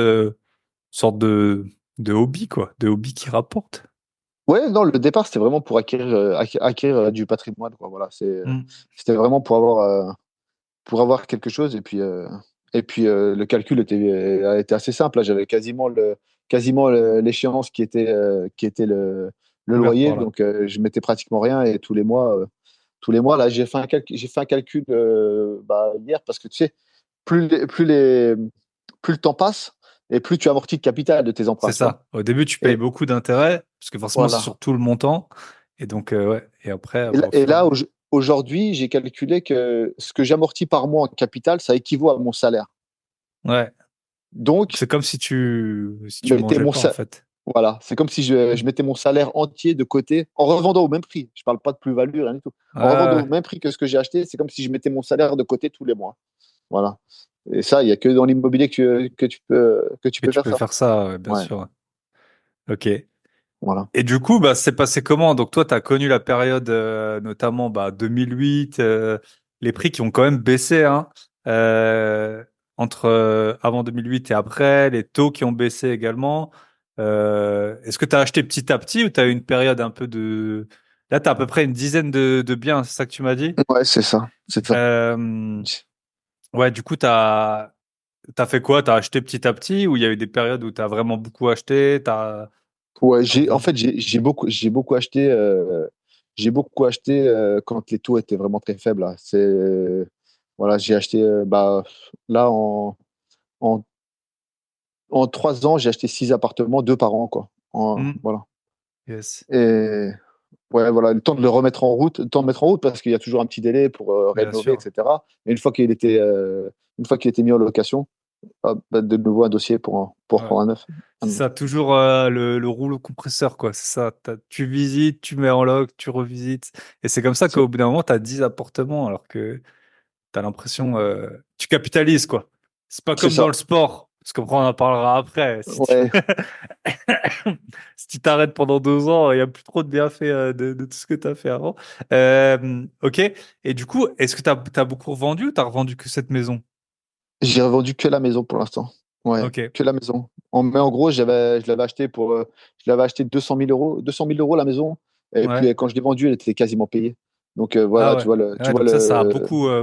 sorte de hobby, quoi, de hobby qui rapporte? Ouais, non, le départ, c'était vraiment pour acquérir du patrimoine, quoi. Voilà, Hmm. c'était vraiment pour avoir quelque chose. Et puis, le calcul a été assez simple. Là, j'avais quasiment l'échéance qui était le Couvert loyer. par là. Donc, je mettais pratiquement rien. Et tous les mois, là, j'ai fait un calcul bah, hier parce que tu sais, plus le temps passe et plus tu amortis le capital de tes emprunts, C'est tu vois. ça. Au début, tu payes Et beaucoup d'intérêts, parce que forcément, c'est voilà. sur tout le montant. Et donc, ouais. Et après, Et bah, là, au et fur et à là, mesure. aujourd'hui, j'ai calculé que ce que j'amortis par mois en capital, ça équivaut à mon salaire. Ouais. Donc, C'est comme si tu mettez mangeais mon pas, en sa- fait. voilà, c'est comme si je mettais mon salaire entier de côté en revendant au même prix. Je parle pas de plus-value, rien du tout. En revendant au Ouais. même prix que ce que j'ai acheté, c'est comme si je mettais mon salaire de côté tous les mois. Voilà. Et ça, il y a que dans l'immobilier que tu Que peux tu faire peux ça. faire ça, ouais, bien Ouais, sûr. Ok. voilà. Et du coup, bah, c'est passé comment? Donc, toi, tu as connu la période, notamment, bah, 2008, les prix qui ont quand même baissé, hein, euh, entre avant 2008 et après, les taux qui ont baissé également. Est-ce que tu as acheté petit à petit ou tu as eu une période un peu de... Là, tu as à peu près une dizaine de biens, c'est ça que tu m'as dit? Ouais, c'est ça. C'est ça. Euh, ouais, du coup, t'as fait quoi? T'as acheté petit à petit ou il y a eu des périodes où t'as vraiment beaucoup acheté? Ouais, T'as en revendu? fait, j'ai beaucoup acheté quand les taux étaient vraiment très faibles, là. Voilà, j'ai acheté, bah, là, en, en 3 ans, j'ai acheté 6 appartements, deux par an, quoi. Hmm, Voilà. yes, Et ouais, voilà, le temps de le remettre en route, le temps de mettre en route parce qu'il y a toujours un petit délai pour bien rénover, sûr. etc. Et une fois qu'il était mis en location, hop, bah, de nouveau un dossier pour Ouais. prendre un neuf. C'est ça, toujours le rouleau compresseur, quoi. C'est ça. Tu visites, tu mets en log, tu revisites. Et c'est comme ça C'est qu'au bout d'un moment, t'as 10 appartements alors que t'as l'impression, tu capitalises, quoi. C'est pas c'est comme dans ça. le sport. Parce qu'après, on en parlera après. Ouais, Si tu t'arrêtes pendant 2 ans, il n'y a plus trop de bienfaits de tout ce que tu as fait avant. Ok. Et du coup, est-ce que tu as beaucoup revendu ou tu as revendu que cette maison? j'ai revendu que la maison pour l'instant. Ouais, Ok. que la maison. Mais en gros, je l'avais acheté 200 000 euros, 200 000 euros la maison. Et Ouais. puis quand je l'ai vendue, elle était quasiment payée. Donc Ah voilà, ouais. tu Ouais, vois donc ça a le,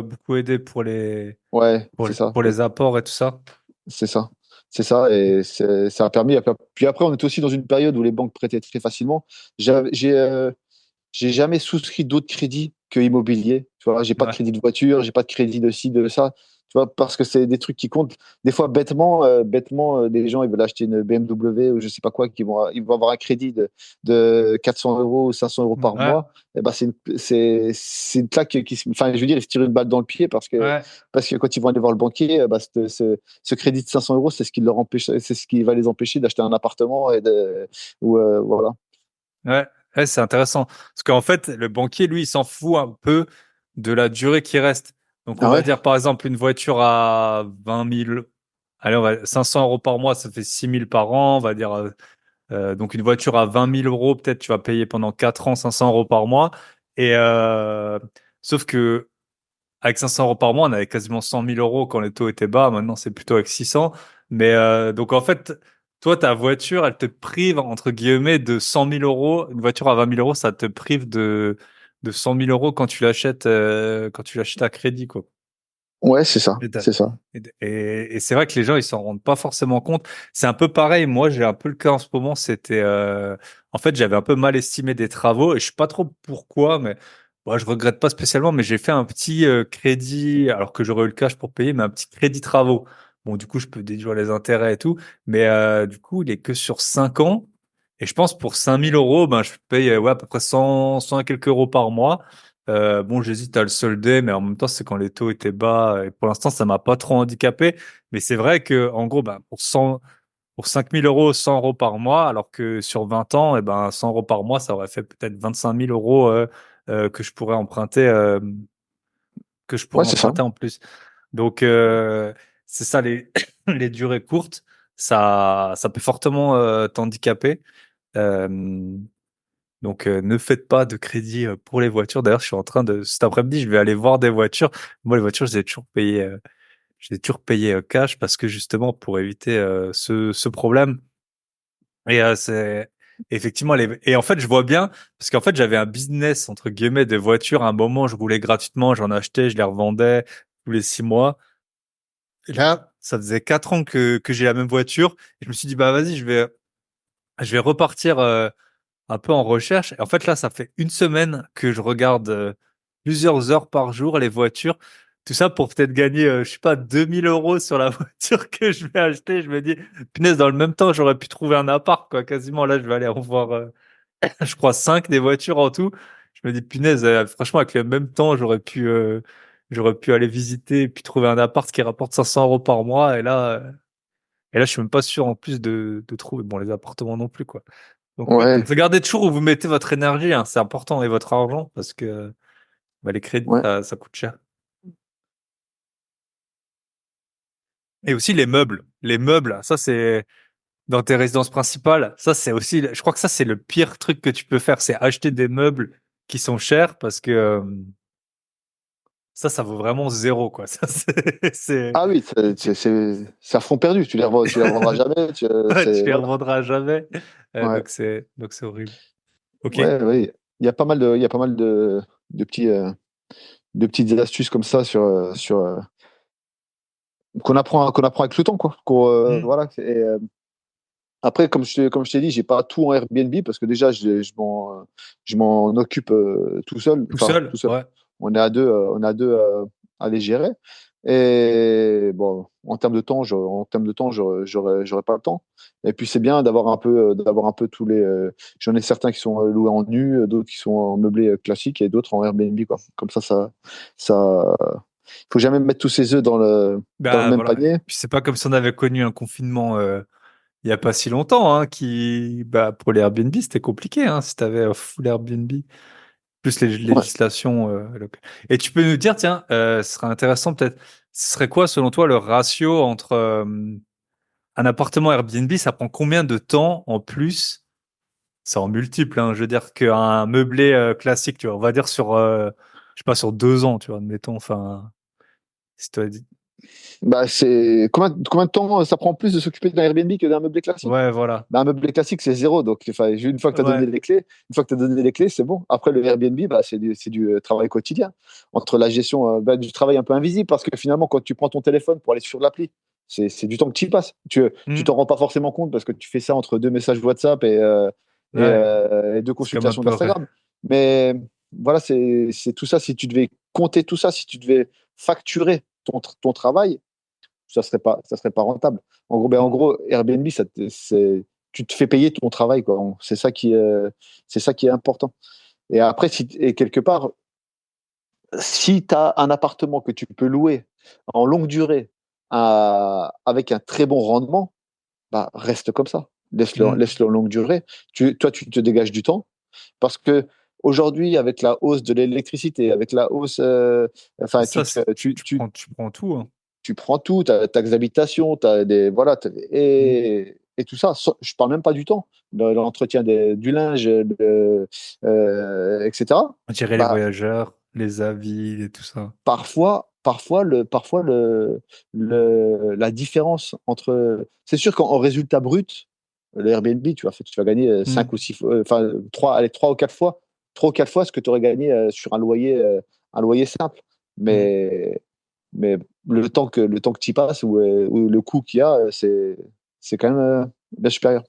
beaucoup aidé ouais, c'est ça, pour les apports et tout ça. c'est ça, c'est ça. Et ça a permis. Puis après, on était aussi dans une période où les banques prêtaient très facilement. J'ai jamais souscrit d'autres crédits que immobilier. Tu vois, j'ai pas de Ouais. crédit de voiture, j'ai pas de crédit de ci, de ça. Tu vois, parce que c'est des trucs qui comptent. Des fois, bêtement, des gens ils veulent acheter une BMW ou je sais pas quoi, ils vont avoir un crédit de 400 euros ou 500 euros par Ouais. mois. Et ben c'est une claque enfin, je veux dire, ils se tirent une balle dans le pied Ouais. parce que quand ils vont aller voir le banquier, bah, ce crédit de 500 euros, c'est ce qui va les empêcher d'acheter un appartement ou voilà. Ouais. Ouais, c'est intéressant. Parce qu'en fait, le banquier, lui, il s'en fout un peu de la durée qui reste. Donc, on Ah va ouais? dire, par exemple, une voiture à 20 000, allez, 500 euros par mois, ça fait 6 000 par an. On va dire, donc une voiture à 20 000 euros, peut-être tu vas payer pendant 4 ans 500 euros par mois. Et sauf que avec 500 euros par mois, on avait quasiment 100 000 euros quand les taux étaient bas. Maintenant, c'est plutôt avec 600. Mais donc en fait, toi, ta voiture, elle te prive entre guillemets de 100 000 euros. Une voiture à 20 000 euros, ça te prive de 100 000 euros quand tu l'achètes à crédit, quoi. Ouais, c'est ça, Et, t'as- c'est ça. et c'est vrai que les gens, ils s'en rendent pas forcément compte. C'est un peu pareil. Moi, j'ai un peu le cas en ce moment. En fait, j'avais un peu mal estimé des travaux et je sais pas trop pourquoi, mais moi, je regrette pas spécialement. Mais j'ai fait un petit crédit, alors que j'aurais eu le cash pour payer, mais un petit crédit travaux. Bon, du coup, je peux déduire les intérêts et tout, mais du coup, il est que sur 5 ans. Et je pense pour 5 000 euros, ben, je paye ouais, à peu près 100 et quelques euros par mois. Bon, j'hésite à le solder, mais en même temps, c'est quand les taux étaient bas. Et pour l'instant, ça m'a pas trop handicapé. Mais c'est vrai que, en gros, ben, pour 5 000 euros, 100 euros par mois, alors que sur 20 ans, eh ben, 100 euros par mois, ça aurait fait peut-être 25 000 euros que je pourrais emprunter, Ouais, c'est ça. en plus. Donc, c'est ça, les, les durées courtes, ça peut fortement t'handicaper. Euh, donc, ne faites pas de crédit pour les voitures. D'ailleurs, je suis en train de, cet après-midi, je vais aller voir des voitures. Moi, les voitures, je les ai toujours payé cash parce que justement, pour éviter ce problème. Et c'est effectivement et en fait je vois bien parce qu'en fait j'avais un business entre guillemets de voitures. À un moment je roulais gratuitement, j'en achetais, je les revendais tous les 6 mois. Et là ça faisait 4 ans que j'ai la même voiture et je me suis dit bah vas-y je vais repartir un peu en recherche. Et en fait là ça fait une semaine que je regarde plusieurs heures par jour les voitures. Tout ça pour peut-être gagner, je sais pas, 2 000 € sur la voiture que je vais acheter. Je me dis, punaise, dans le même temps, j'aurais pu trouver un appart, quoi. Quasiment, là, je vais aller en voir, je crois, 5 des voitures en tout. Je me dis, punaise, franchement, avec le même temps, j'aurais pu aller visiter et puis trouver un appart qui rapporte 500 € par mois. Et là, je suis même pas sûr, en plus, de trouver, bon, les appartements non plus, quoi. Donc, ouais. Ouais, Donc, regardez toujours où vous mettez votre énergie, hein. C'est important et votre argent parce que, bah, les crédits, ouais. ça coûte cher. Et aussi les meubles. Les meubles, ça c'est dans tes résidences principales. Ça c'est aussi, je crois que ça c'est le pire truc que tu peux faire, c'est acheter des meubles qui sont chers parce que ça vaut vraiment zéro quoi. Ça c'est, Ah oui, c'est à fond perdu. Tu les revendras jamais. ouais, tu les Voilà. revendras jamais. Ouais, Donc c'est horrible. Ok. ouais, ouais. Il y a pas mal de petits, de petites astuces comme ça qu'on apprend avec le temps, quoi. Hmm. Voilà. Après, comme je t'ai dit, j'ai pas tout en Airbnb parce que déjà, je m'en occupe tout seul. Tout Enfin, seul. tout seul. Ouais. On est à deux à les gérer. Et bon, en termes de temps, j'aurais pas le temps. Et puis c'est bien d'avoir un peu tous les. J'en ai certains qui sont loués en nu, d'autres qui sont en meublé classique et d'autres en Airbnb, quoi. Comme ça. Faut jamais mettre tous ses œufs dans le Bah même voilà. panier. Puis c'est pas comme si on avait connu un confinement il y a pas si longtemps, hein, bah pour les Airbnb c'était compliqué, hein, si t'avais full Airbnb. Plus les Ouais. législations locales. Et tu peux nous dire, tiens, ce serait intéressant peut-être, ce serait quoi selon toi le ratio entre un appartement Airbnb, ça prend combien de temps en plus, c'est en multiple, hein, je veux dire qu'un meublé classique, tu vois, on va dire sur, je sais pas, sur 2 ans, tu vois, admettons, enfin, si toi, Bah, combien de temps ça prend plus de s'occuper d'un Airbnb que d'un meublé classique? ouais, voilà, Bah, un meublé classique, c'est zéro. Donc, enfin, une fois que tu as donné ouais, les clés, c'est bon. Après, le Airbnb, bah, c'est du travail quotidien. Entre la gestion, bah, du travail un peu invisible, parce que finalement, quand tu prends ton téléphone pour aller sur l'appli, c'est du temps que tu y passes. Tu Hmm. t'en rends pas forcément compte parce que tu fais ça entre deux messages WhatsApp Ouais, et deux c'est comme un consultations peu vrai. d'Instagram. Mais voilà, c'est tout ça. Si tu devais compter tout ça, si tu devais facturer ton travail, ça serait pas rentable. En gros, Airbnb, tu te fais payer ton travail, quoi. C'est ça qui est important. Et après, et quelque part, si tu as un appartement que tu peux louer en longue durée avec un très bon rendement, bah, reste comme ça. Hmm. Laisse-le en longue durée. Toi, tu te dégages du temps parce que aujourd'hui, avec la hausse de l'électricité, avec la hausse, enfin, Ça, tu prends tout, hein. tu prends tout, ta taxe d'habitation, voilà, Hmm. et tout ça. Je parle même pas du temps, l'entretien du linge, etc. Gérer les Bah, voyageurs, les avis et tout ça. la différence entre, c'est sûr qu'en résultat brut, le Airbnb, tu vas gagner Hmm. 5 ou 6 fois, enfin, 3 ou 4 fois ce que tu aurais gagné sur un loyer simple. Hmm. Mais le temps que tu y passes ou le coût qu'il y a, c'est quand même bien supérieur.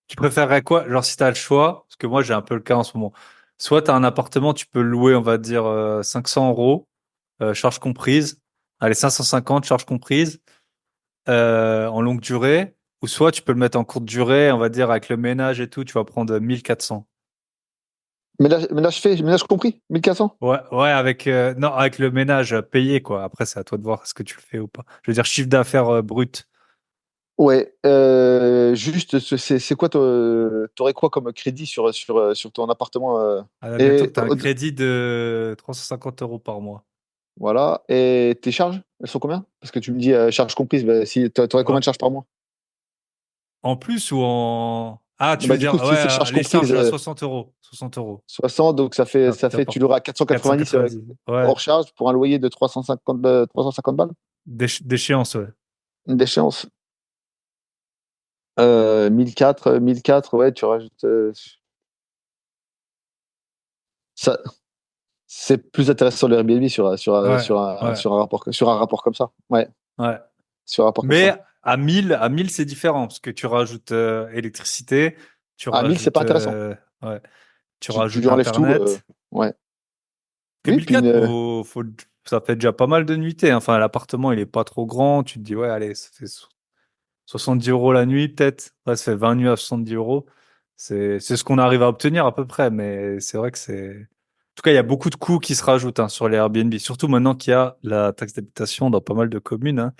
Tu préférerais quoi? Genre, si tu as le choix, parce que moi, j'ai un peu le cas en ce moment. Soit tu as un appartement, tu peux le louer, on va dire, 500 euros, charges comprises. Allez, 550, charges comprises, en longue durée. Ou soit tu peux le mettre en courte durée, on va dire, avec le ménage et tout, tu vas prendre 1400. Ménage compris, 1400. Ouais, ouais, non, avec le ménage payé, quoi. Après, c'est à toi de voir est-ce que tu le fais ou pas. Je veux dire, chiffre d'affaires brut. Ouais, juste, c'est quoi, t'aurais quoi comme crédit sur ton appartement Admettons et que tu as un crédit de 350 € par mois. Voilà. Et tes charges, elles sont combien? Parce que tu me dis charges comprises. Bah, si t'aurais combien Ouais. de charges par mois? En plus ou en. Ah, tu Bah, veux du coup, dire, si c'est ouais, charges les charges comprises, à 60 euros. 60 euros. 60, donc Ah, ça putain, fait, tu l'auras à 490 490. Ouais. hors charge pour un loyer de 350 balles D'échéance, ouais. d'échéance. 1004, ouais, tu rajoutes. Ça, c'est plus intéressant le Airbnb Ouais, ouais, sur un rapport comme ça. Ouais, ouais. sur un rapport comme Mais ça. à 1000 c'est différent parce que tu rajoutes électricité, tu À 1000, c'est rajoutes, pas intéressant. ouais, tu Tu rajoutes lui enlèves tout. Internet. Ouais. Que Oui, puis 1004, ça fait déjà pas mal de nuitées, hein. Enfin, l'appartement, il est pas trop grand. Tu te dis, ouais, allez, ça fait 70 euros la nuit, peut-être. Ouais, ça fait 20 nuits à 70 euros. C'est ce qu'on arrive à obtenir à peu près, mais c'est vrai que c'est. En tout cas, il y a beaucoup de coûts qui se rajoutent hein, sur les Airbnb, surtout maintenant qu'il y a la taxe d'habitation dans pas mal de communes hein,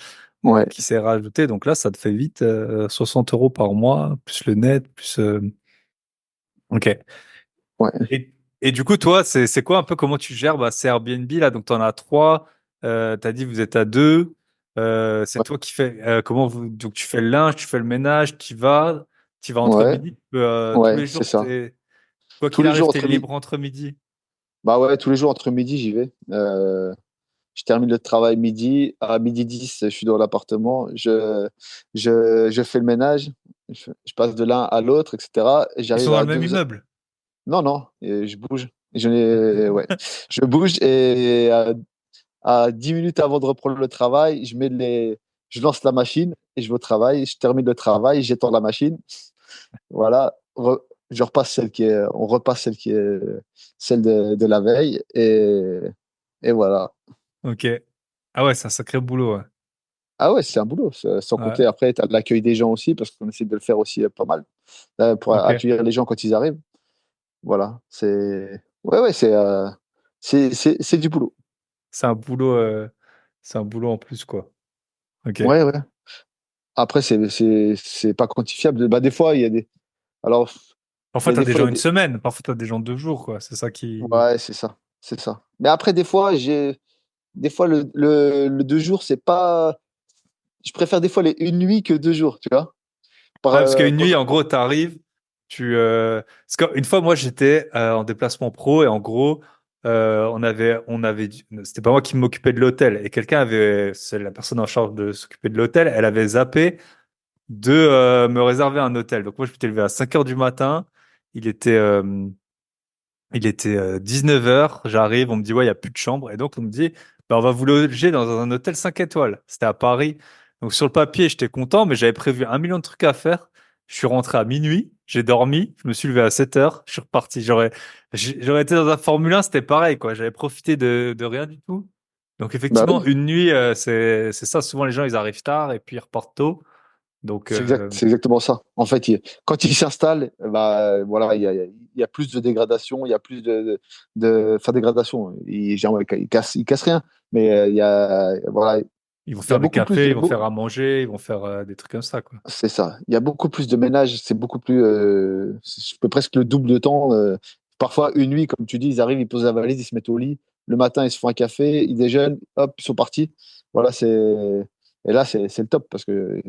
ouais, qui s'est rajoutée. Donc là, ça te fait vite 60 euros par mois, plus le net, plus. Ok. ouais, Et du coup, toi, c'est quoi un peu comment tu gères ces Airbnb là? Donc, tu en as trois. Tu as dit vous êtes à deux. C'est ouais, toi qui fais. Donc, tu fais le linge, tu fais le ménage, tu vas entre ouais, midi. Tous ouais, les c'est jours, ça. quoi Tous qu'il les arrive, jours t'es entre midi. libre entre midi. Bah ouais, tous les jours entre midi, j'y vais. Je termine le travail midi. À midi 10, je suis dans l'appartement. Je fais le ménage. Je passe de l'un à l'autre, etc. Et Ils sont j'arrive dans à le même 2 heures. immeuble. Non, non, et je bouge. Ouais. Je bouge et à 10 minutes avant de reprendre le travail, je lance la machine et je vais au travail. Je termine le travail, j'étends la machine. Voilà. On repasse celle de la veille et voilà. Ok. Ah ouais, c'est un sacré boulot. Ouais. Ah ouais, c'est un boulot. Sans Ouais. compter, après, tu as l'accueil des gens aussi, parce qu'on essaie de le faire aussi pas mal, pour Ok. accueillir les gens quand ils arrivent. Voilà. Ouais, ouais, c'est du boulot. C'est un boulot. C'est un boulot en plus, quoi. Ok. Ouais, ouais. Après, c'est pas quantifiable. Bah, des fois, il y a des. Alors, il Parfois, y a t'as des des fois, il y gens a une des. semaine. Parfois, t'as des gens 2 jours, quoi. C'est ça qui. Ouais, c'est ça. C'est ça. Mais après, des fois, Des fois, le 2 jours, c'est pas. Je préfère des fois les une nuit que 2 jours, tu vois. Ouais, parce qu'une Quand nuit, en gros, t'arrives, parce qu'une fois, moi, j'étais en déplacement pro et en gros, c'était pas moi qui m'occupais de l'hôtel et c'est la personne en charge de s'occuper de l'hôtel, elle avait zappé de me réserver un hôtel. Donc moi, je m'étais levé à 5 heures du matin. Il était, euh, il était 19 heures. J'arrive, on me dit ouais, il y a plus de chambre et donc on me dit bah, on va vous loger dans un hôtel 5 étoiles. C'était à Paris. Donc sur le papier, j'étais content, mais j'avais prévu 1 million de trucs à faire. Je suis rentré à minuit, j'ai dormi, je me suis levé à 7 heures, je suis reparti. J'aurais été dans un Formule 1, c'était pareil quoi. J'avais profité de rien du tout. Donc Bah effectivement, oui, une nuit, c'est ça. Souvent les gens ils arrivent tard et puis ils repartent tôt. Donc c'est exactement ça. En fait, quand il s'installe, bah, voilà, il y a plus de dégradation, il y a plus enfin, dégradation. Genre, il casse rien, mais voilà, ils vont il y a faire des beaucoup plus cafés, ils vont faire à manger, ils vont faire des trucs comme ça quoi. c'est ça. Il y a beaucoup plus de ménage, c'est beaucoup plus, je peux presque le double de temps. Parfois, une nuit, comme tu dis, ils arrivent, ils posent la valise, ils se mettent au lit. Le matin, ils se font un café, ils déjeunent, hop, ils sont partis. Voilà, et là, c'est le top parce que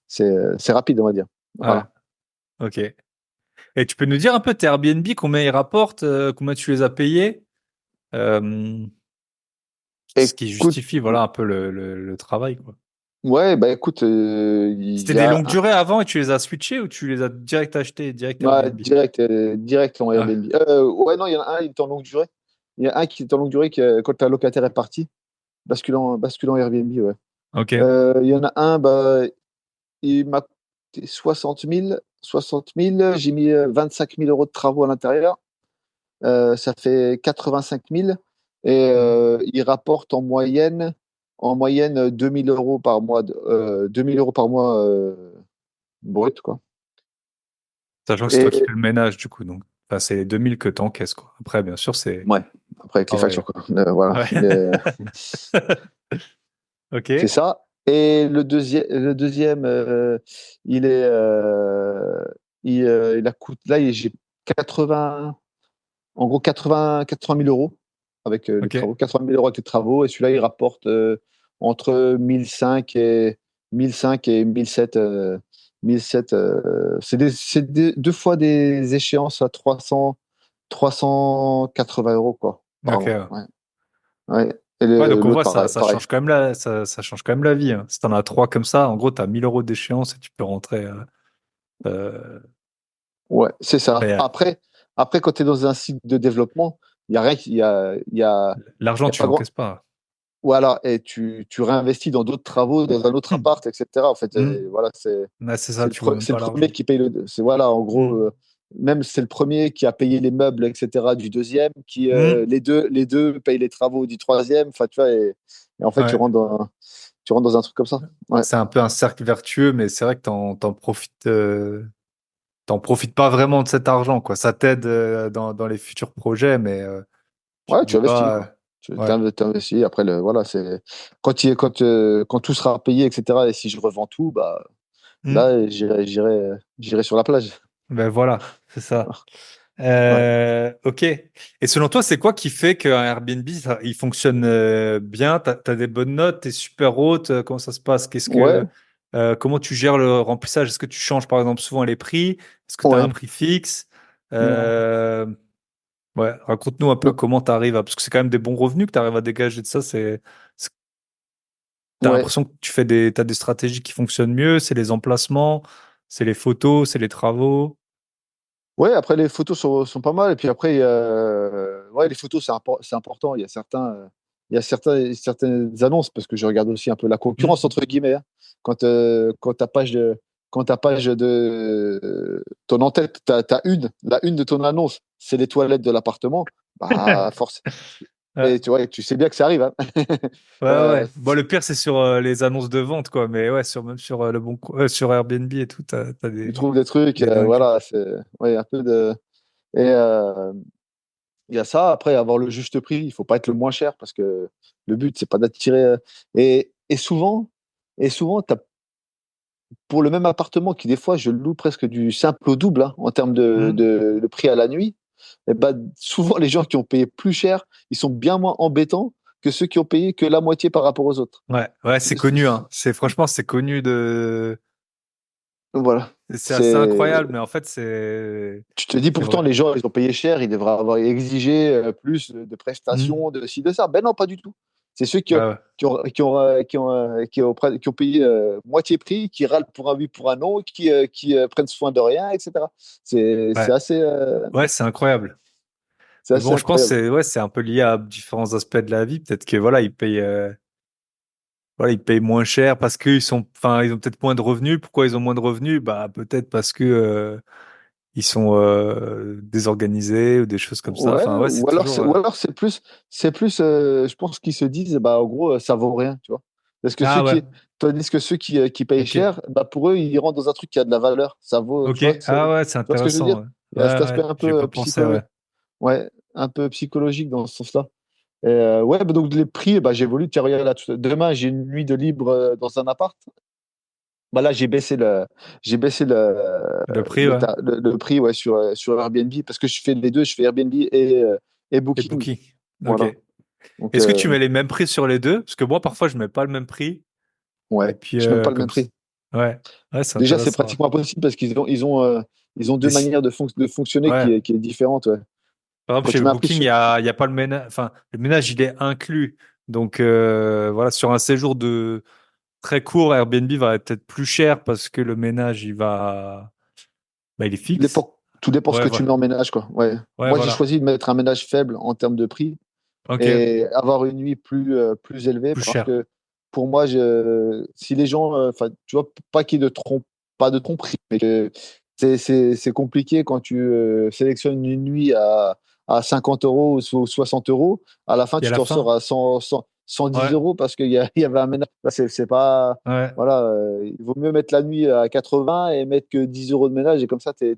c'est rapide, on va dire. Ouais, Voilà. ok. Et tu peux nous dire un peu tes Airbnb, combien ils rapportent, combien tu les as payés, euh, ce qui Écoute, justifie voilà un peu le travail quoi. ouais, bah écoute, il C'était y des a longues durées avant et tu les as switchés ou tu les as direct achetés, direct ouais, Airbnb? direct en Ah, Airbnb. Ouais, non, il y en a un, il est en longue durée. Il y a un qui est en longue durée quand la locataire est partie, basculant Airbnb, ouais. ok. Il y en a un, bah, il m'a coûté 60 000. J'ai mis 25 000 euros de travaux à l'intérieur. Ça fait 85 000. Et il rapporte en moyenne 2 000 euros par mois, 2 000 euros par mois brut, quoi. Sachant que c'est toi qui Et fais le ménage du coup donc. Enfin, c'est les 2000 que t'encaisses quoi. Après bien sûr c'est. ouais, après avec les Ah ouais. factures, quoi. Voilà. Ouais. C'est Ok. ça. Et le deuxième, il est, il a coûté, là, j'ai 80, en gros 80 000 euros. avec les Ok. travaux, 80 000 € avec les travaux. Et celui-là, il rapporte entre 1005 et 1007. 1007 deux fois des échéances à 380 € quoi, par Ok. an. Ouais. Ouais. Ouais. Et Ouais, donc on l'autre, voit, pareil. ça change quand même ça change quand même la vie, hein. Si t'en as trois comme ça, en gros, t'as 1000 € d'échéance et tu peux rentrer. Euh, Ouais, c'est ça. mais, Après, quand tu es dans un site de développement, il y a rien, il l'argent, y a tu pas grand. l'encaisses pas. Voilà, et tu réinvestis dans d'autres travaux, dans un autre Hmm. appart, etc. En fait, Hmm. voilà, Ouais, c'est ça, tu vois même c'est le pas premier l'argent. qui paye c'est voilà, en gros, Hmm. même c'est le premier qui a payé les meubles, etc. du deuxième, qui Hmm. les deux payent les travaux du troisième. Enfin, tu vois, et en fait, Ouais. tu rentres dans un truc comme ça. Ouais, C'est un peu un cercle vertueux, mais c'est vrai que t'en profites pas vraiment de cet argent, quoi. Ça t'aide dans les futurs projets, mais tu te ouais, dis tu investis pas. quoi. Tu Ouais. investis. Après, voilà, c'est quand tout sera payé, etc. Et si je revends tout, bah Hmm. là, j'irai sur la plage. Ben voilà, c'est ça. Ouais. Ok. Et selon toi, c'est quoi qui fait qu'un Airbnb, il fonctionne bien? T'as des bonnes notes, t'es super haute, comment ça se passe? Ouais, Comment tu gères le remplissage? Est-ce que tu changes par exemple souvent les prix? Est-ce que tu as un ouais. prix fixe? Non. Euh, ouais, raconte-nous un peu Non. comment tu arrives parce que c'est quand même des bons revenus que tu arrives à dégager de ça. T'as Ouais. l'impression que t'as des stratégies qui fonctionnent mieux, c'est les emplacements, c'est les photos, c'est les travaux. Ouais, après les photos sont pas mal. Et puis après, ouais, les photos, c'est important. Certaines annonces, parce que je regarde aussi un peu la Hmm. concurrence, entre guillemets, hein. Quand ton en-tête, la une de ton annonce, c'est les toilettes de l'appartement, bah, force. Ouais. Et tu vois, tu sais bien que ça arrive, hein. Ouais, Euh, ouais. Bon, le pire, c'est sur les annonces de vente, quoi. Mais ouais, même sur sur Airbnb et tout, t'as Tu trouves des trucs, des dingues. voilà, ouais, un peu de. Et il y a ça. Après, avoir le juste prix, il faut pas être le moins cher parce que le but, c'est pas d'attirer. Et souvent, pour le même appartement qui, des fois, je le loue presque du simple au double, hein, en termes Hmm. de prix à la nuit, et ben, souvent, les gens qui ont payé plus cher, ils sont bien moins embêtants que ceux qui ont payé que la moitié par rapport aux autres. Ouais, ouais, c'est connu, hein. Franchement, c'est connu Voilà. c'est assez C'est, incroyable, mais en fait, c'est, tu te dis c'est vrai. pourtant, les gens, ils ont payé cher, ils devraient avoir exigé plus de Hmm. prestations, de ci, de ça. Ben non, pas du tout. C'est ceux Ouais, ouais. qui ont payé moitié prix, qui râlent pour un oui, pour un non, qui prennent soin de rien, etc. Ouais, ouais, c'est mais assez bon, je pense que incroyable. c'est un peu lié à différents aspects de la vie. Peut-être que voilà, ils payent moins cher parce enfin, ils ont peut-être moins de revenus. Pourquoi ils ont moins de revenus? Bah, peut-être parce que ils sont désorganisés ou des choses comme ça. Ouais, Enfin, ouais, c'est toujours. ou alors c'est plus, je pense qu'ils se disent, bah, en gros, ça vaut rien, tu vois. Parce que Ah ouais, tandis que ceux qui payent ok, cher, bah, pour eux, ils rentrent dans un truc qui a de la valeur. Ça vaut, ok. tu Ah ouais, c'est vois ce que je veux dire? intéressant. Ouais, Il y a cet ouais, aspect ouais. un J'ai peu pas pensé. Ouais. ouais, un peu psychologique dans ce sens-là. Et, ouais, bah, donc les prix, bah, j'évolue. Tiens, regarde là, demain, j'ai une nuit de libre dans un appart. Bah là, j'ai baissé Le prix, ouais. le prix, ouais, sur Airbnb parce que je fais les deux, je fais Airbnb et Et Booking. Booking. Ok. Voilà. Donc, Est-ce que tu mets les mêmes prix sur les deux? Parce que moi, parfois, je mets pas le même prix. Et ouais, puis, je mets pas le comme même ça. prix. Ouais, ouais, c'est Déjà, c'est intéressant. Ouais. pratiquement impossible parce qu'ils ont deux Et si- manières de fonctionner ouais. qui est différente. Ouais. Par exemple, Quand chez tu mets un prix Booking, sur. il y a pas le ménage. Enfin, le ménage, il est inclus. Donc, voilà, sur un séjour de très court, Airbnb va être peut-être plus cher parce que le ménage, il est fixe. Tout dépend ce Ouais, que tu mets en voilà. ménage, quoi. Ouais. Ouais, Moi, j'ai voilà. choisi de mettre un ménage faible en termes de prix Ok. et avoir une nuit plus élevée Plus parce cher. que pour moi, si les gens, enfin, tu vois, pas qu'il y ait pas de tromperie, mais que c'est compliqué quand tu sélectionnes une nuit à 50 € ou 60 euros. À la fin, Et à tu la t'en sors fin? à 110 Ouais. euros parce il y avait un ménage. Bah, c'est pas. Ouais. Voilà, il vaut mieux mettre la nuit à 80 et mettre que 10 euros de ménage et comme ça, t'es,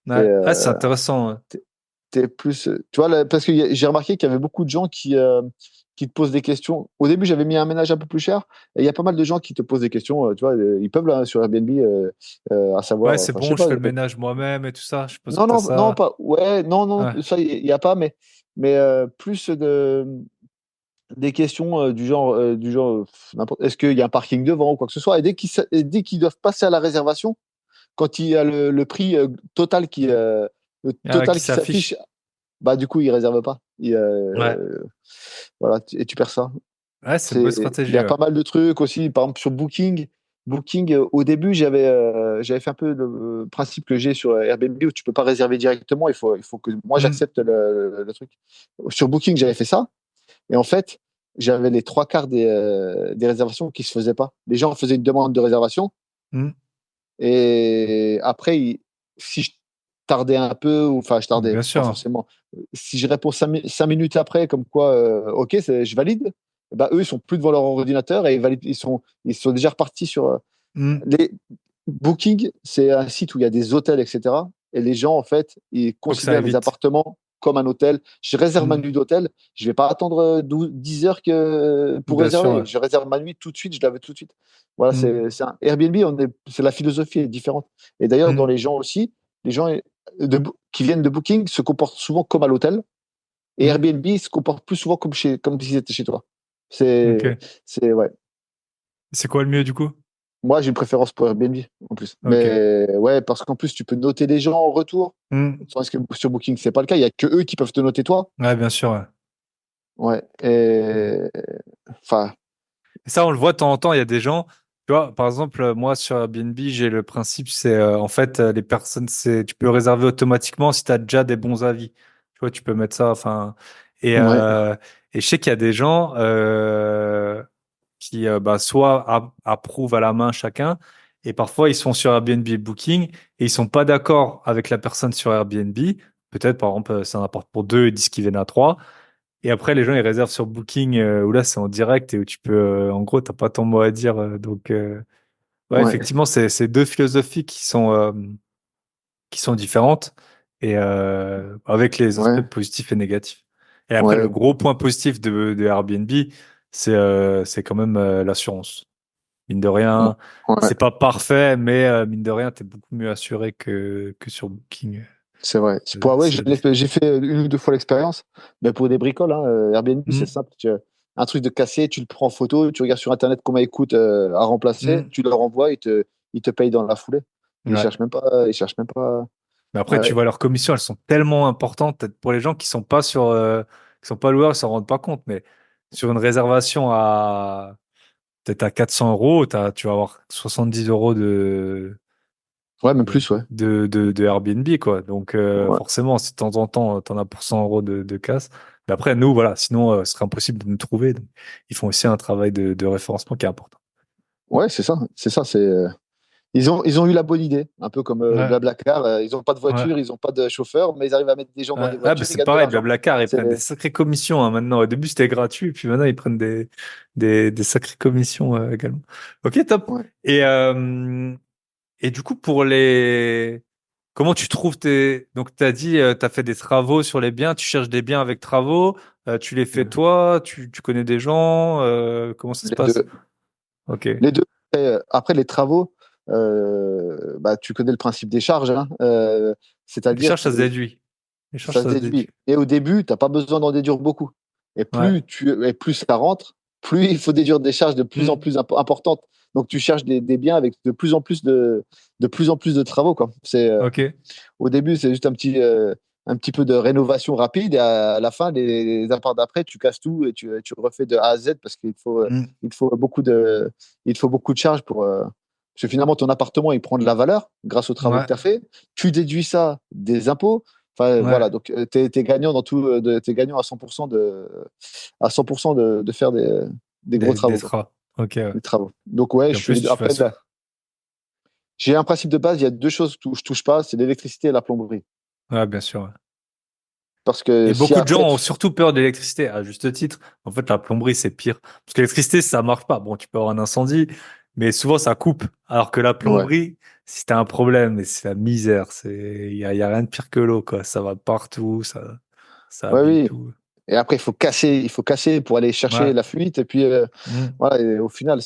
Ouais. Ah, c'est intéressant. Ouais. t'es plus. Tu vois, parce que j'ai remarqué qu'il y avait beaucoup de gens qui qui te posent des questions. Au début, j'avais mis un ménage un peu plus cher, et il y a pas mal de gens qui te posent des questions. Tu vois, ils peuvent là sur Airbnb, à Ouais, savoir, c'est enfin, je bon, sais je pas. fais le ménage moi-même et tout ça. Je suppose que Non, t'as non, non, ça. pas. Ouais, non, non, Ouais. ça, il y a pas, mais plus des questions est-ce qu'il y a un parking devant ou quoi que ce soit. Et dès qu'ils doivent passer à la réservation, quand il y a le prix total le Ah, qui total qui s'affiche. s'affiche, bah du coup, ils réservent pas. Ouais. Voilà, et tu perds ça. Ouais, c'est une bonne Il y stratégie. a Ouais. pas mal de trucs aussi, par exemple sur Booking. Booking, au début, j'avais fait un peu le principe que j'ai sur Airbnb où tu peux pas réserver directement. Il faut que moi Hmm. j'accepte le truc. Sur Booking, j'avais fait ça. Et en fait, j'avais les trois quarts des réservations qui se faisaient pas. Les gens faisaient une demande de réservation Hmm. et après, si je tardais un peu, ou enfin, je tardais Bien pas sûr. forcément. Si je réponds 5 minutes après, comme quoi, OK, je valide, bah, eux, ils sont plus devant leur ordinateur et ils sont déjà repartis sur Hmm. les Booking. C'est un site où il y a des hôtels, etc. Et les gens, en fait, ils Faut que ça aille considèrent les vite. appartements comme un hôtel. Je réserve ma Hmm. nuit d'hôtel. Je vais pas attendre 10 heures pour Bien sûr. Ouais. réserver. Je réserve ma nuit tout de suite. Je la veux tout de suite. Voilà, Hmm. Airbnb, c'est la philosophie est différente. Et d'ailleurs, dans Hmm. les gens aussi, les gens qui viennent de Booking se comportent souvent comme à l'hôtel. Et Hmm. Airbnb se comporte plus souvent comme si c'était chez toi. C'est, Ok. ouais. C'est quoi le mieux du coup? Moi, j'ai une préférence pour Airbnb en plus. Ok. Mais ouais, parce qu'en plus, tu peux noter les gens en retour. Hmm. Tandis que sur Booking, c'est pas le cas. Il y a que eux qui peuvent te noter toi. Ouais, bien sûr. Ouais. Ouais. Et enfin, Et ça, on le voit de temps en temps. Il y a des gens, tu vois, par exemple, moi sur Airbnb, j'ai le principe, c'est en fait, les personnes, tu peux réserver automatiquement si tu as déjà des bons avis. Tu vois, tu peux mettre ça, enfin, et, ouais, euh, et je sais qu'il y a des gens qui, bah, soit approuvent à la main chacun, et parfois ils sont sur Airbnb Booking et ils sont pas d'accord avec la personne sur Airbnb. Peut-être, par exemple, c'est un appart pour deux, ils disent qu'ils viennent à trois. Et après, les gens, ils réservent sur Booking, où là, c'est en direct et où tu peux, en gros, t'as pas ton mot à dire. Donc, ouais, ouais, effectivement, c'est deux philosophies qui sont différentes et avec les aspects ouais, positifs et négatifs. Et après, le ouais, gros point positif de Airbnb, c'est quand même l'assurance. Mine de ouais, rien, ouais, c'est pas parfait, mais mine de rien, t'es beaucoup mieux assuré que sur Booking. c'est vrai. Ouais, Ça- j'ai fait une ou deux fois l'expérience, mais pour des bricoles, hein, Airbnb, c'est Hmm, simple. Un truc de cassé, tu le prends en photo, tu regardes sur Internet combien il coûte à remplacer, hmm, tu leur envoies, ils te payent dans la foulée. ouais. Ils cherchent même pas. Mais après, tu Ouais, vois, leurs commissions, elles sont tellement importantes, peut-être pour les gens qui sont pas qui sont pas loueurs, ils s'en rendent pas compte. Mais sur une réservation peut-être à 400 euros, tu vas avoir 70 euros ouais, même plus, ouais. de Airbnb, quoi. Donc, Ouais, forcément, si de temps en temps, t'en as pour 100 euros de casse. Mais après, nous, voilà, sinon, ce serait impossible de nous trouver. Donc, ils font aussi un travail de référencement qui est important. ouais, c'est ça, c'est ça. Ils ont eu la bonne idée, un peu comme Ouais, Blablacar. Ils n'ont pas de ouais. voiture, ils n'ont pas de chauffeur, mais ils arrivent à mettre des gens dans Ouais. des Ah, bah voitures, ils c'est gagnent de pareil, l'argent. Blablacar, ils prennent des C'est, sacrées commissions hein, maintenant. Au début, c'était gratuit, puis maintenant, ils prennent des sacrées commissions également. Ok, top. ouais. Et, euh, et du coup, pour les... Comment tu trouves tes... Donc, tu as dit, tu as fait des travaux sur les biens, tu cherches des biens avec travaux, tu les fais toi, tu connais des gens, comment ça se Les passe? deux. Ok. Les deux. Après, les travaux, bah, tu connais le principe des charges, hein. Les C'est-à-dire, charges, ça se déduit. Les charges, ça se ça se déduit. déduit. Et au début, tu n'as pas besoin d'en déduire beaucoup. Ouais. Et plus ça rentre, plus il faut déduire des charges de plus en Hmm. plus importantes. Donc, tu cherches des biens avec de plus en plus de travaux, quoi. Ok. Au début, c'est juste un petit peu de rénovation rapide. Et à la fin, les apparts d'après, tu casses tout et tu refais de A à Z parce Hmm. il te faut il te faut beaucoup de charges parce que finalement, ton appartement, il prend de la valeur grâce aux travaux que Ouais. tu as fait. Tu déduis ça des impôts. Enfin, Ouais. voilà. Donc, tu es gagnant t'es gagnant à 100% à 100% de faire des gros Des travaux, quoi. travaux. Ok. Ouais. Des travaux. Donc, ouais, Et en plus, tu fais ça. j'ai un principe de base. Il y a deux choses que je touche pas, c'est l'électricité et la plomberie. Ouais, bien sûr. Ouais. Parce que Et si beaucoup de gens après, ont surtout peur de l'électricité, à juste titre. En fait, la plomberie, c'est pire. Parce que l'électricité, ça marche pas. Bon, tu peux avoir un incendie, mais souvent, ça coupe. Alors que la ouais, plomberie, si t'as un problème, c'est la misère. Il y a rien de pire que l'eau, quoi. Ça va partout, ça ouais, abîme oui. tout. Et après, il faut casser pour aller chercher Ouais. la fuite. Et puis, Mm. voilà, et au final,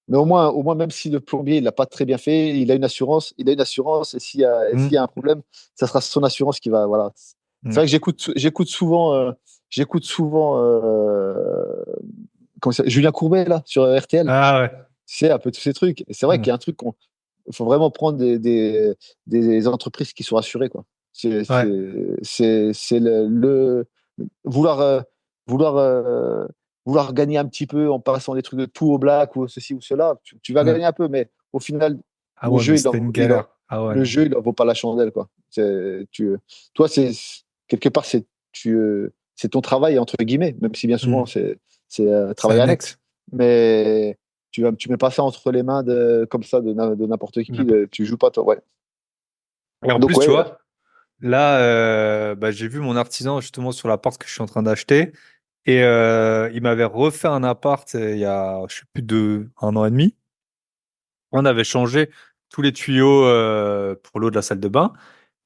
mais au moins, même si le plombier, il l'a pas très bien fait, il a une assurance. Et s'il y a Mm. un problème, ça sera son assurance qui va, voilà. C'est Mm. vrai que j'écoute souvent, Julien Courbet, là, sur RTL. Ah ouais. C'est un peu tous ces trucs. Et c'est vrai qu'il y a Mm. un truc il faut vraiment prendre des entreprises qui sont assurées, quoi. C'est Ouais. c'est vouloir, vouloir, vouloir gagner un petit peu en passant des trucs de tout au black ou ceci ou cela. Tu vas Ouais. gagner un peu, mais au final, Ah le ouais, mais jeu, c'était une galère. Ah ouais, le non. jeu, il en vaut pas la chandelle, quoi. Toi, quelque part, c'est ton travail, entre guillemets, même si bien souvent, Mm. c'est C'est travail annexe. annexe. Mais tu mets pas ça entre les mains comme ça de n'importe qui. Tu joues pas, toi, ouais. Et en Donc, plus, tu ouais, vois, là, bah, j'ai vu mon artisan justement sur l'appart que je suis en train d'acheter. Et il m'avait refait un appart il y a, je sais plus, un an et demi. On avait changé tous les tuyaux pour l'eau de la salle de bain.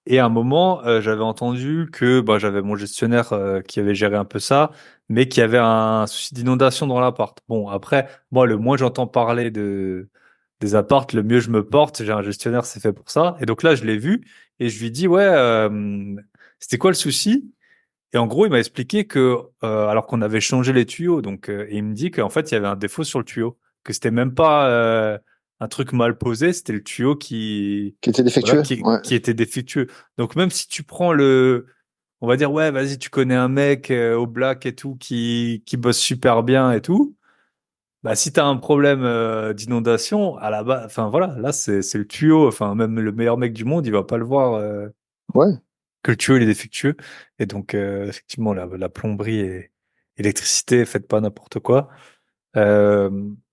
Et à un moment, j'avais entendu que bah, j'avais mon gestionnaire qui avait géré un peu ça, mais qui avait un souci d'inondation dans l'appart. Bon, après, moi, le moins j'entends parler des appartes, le mieux je me porte. J'ai un gestionnaire, c'est fait pour ça. Et donc là, je l'ai vu et je lui dis, ouais, c'était quoi le souci? Et en gros, il m'a expliqué que, alors qu'on avait changé les tuyaux, donc, et il me dit qu'en fait, il y avait un défaut sur le tuyau, que c'était même pas un truc mal posé, c'était le tuyau qui était voilà, défectueux. Ouais. qui était défectueux. Donc même si tu prends on va dire, ouais, vas-y, tu connais un mec au black et tout qui bosse super bien et tout. Bah, si t'as un problème d'inondation, à la base, enfin voilà, là c'est le tuyau. Enfin même le meilleur mec du monde, il va pas le voir. Ouais. Que le tuyau il est défectueux. Et donc, effectivement, la plomberie et l'électricité, faites pas n'importe quoi. Euh,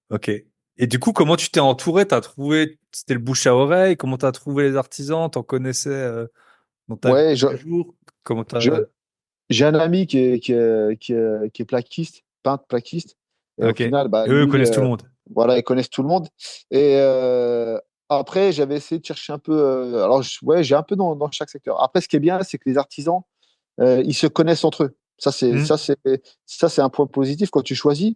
ok. Et du coup, comment tu t'es entouré? T'as trouvé, c'était le bouche à oreille? Comment t'as trouvé les artisans? T'en connaissais dans ta vie de Ouais, tous les jours? Comment je, t'as... j'ai un ami qui est plaquiste, peintre plaquiste. Et au Ok. Et final, bah, eux lui, connaissent tout le monde. voilà, ils connaissent tout le monde. Et après, j'avais essayé de chercher un peu. Alors, ouais, j'ai un peu dans chaque secteur. Après, ce qui est bien, c'est que les artisans, ils se connaissent entre eux. Hmm. Ça, c'est un point positif quand tu choisis.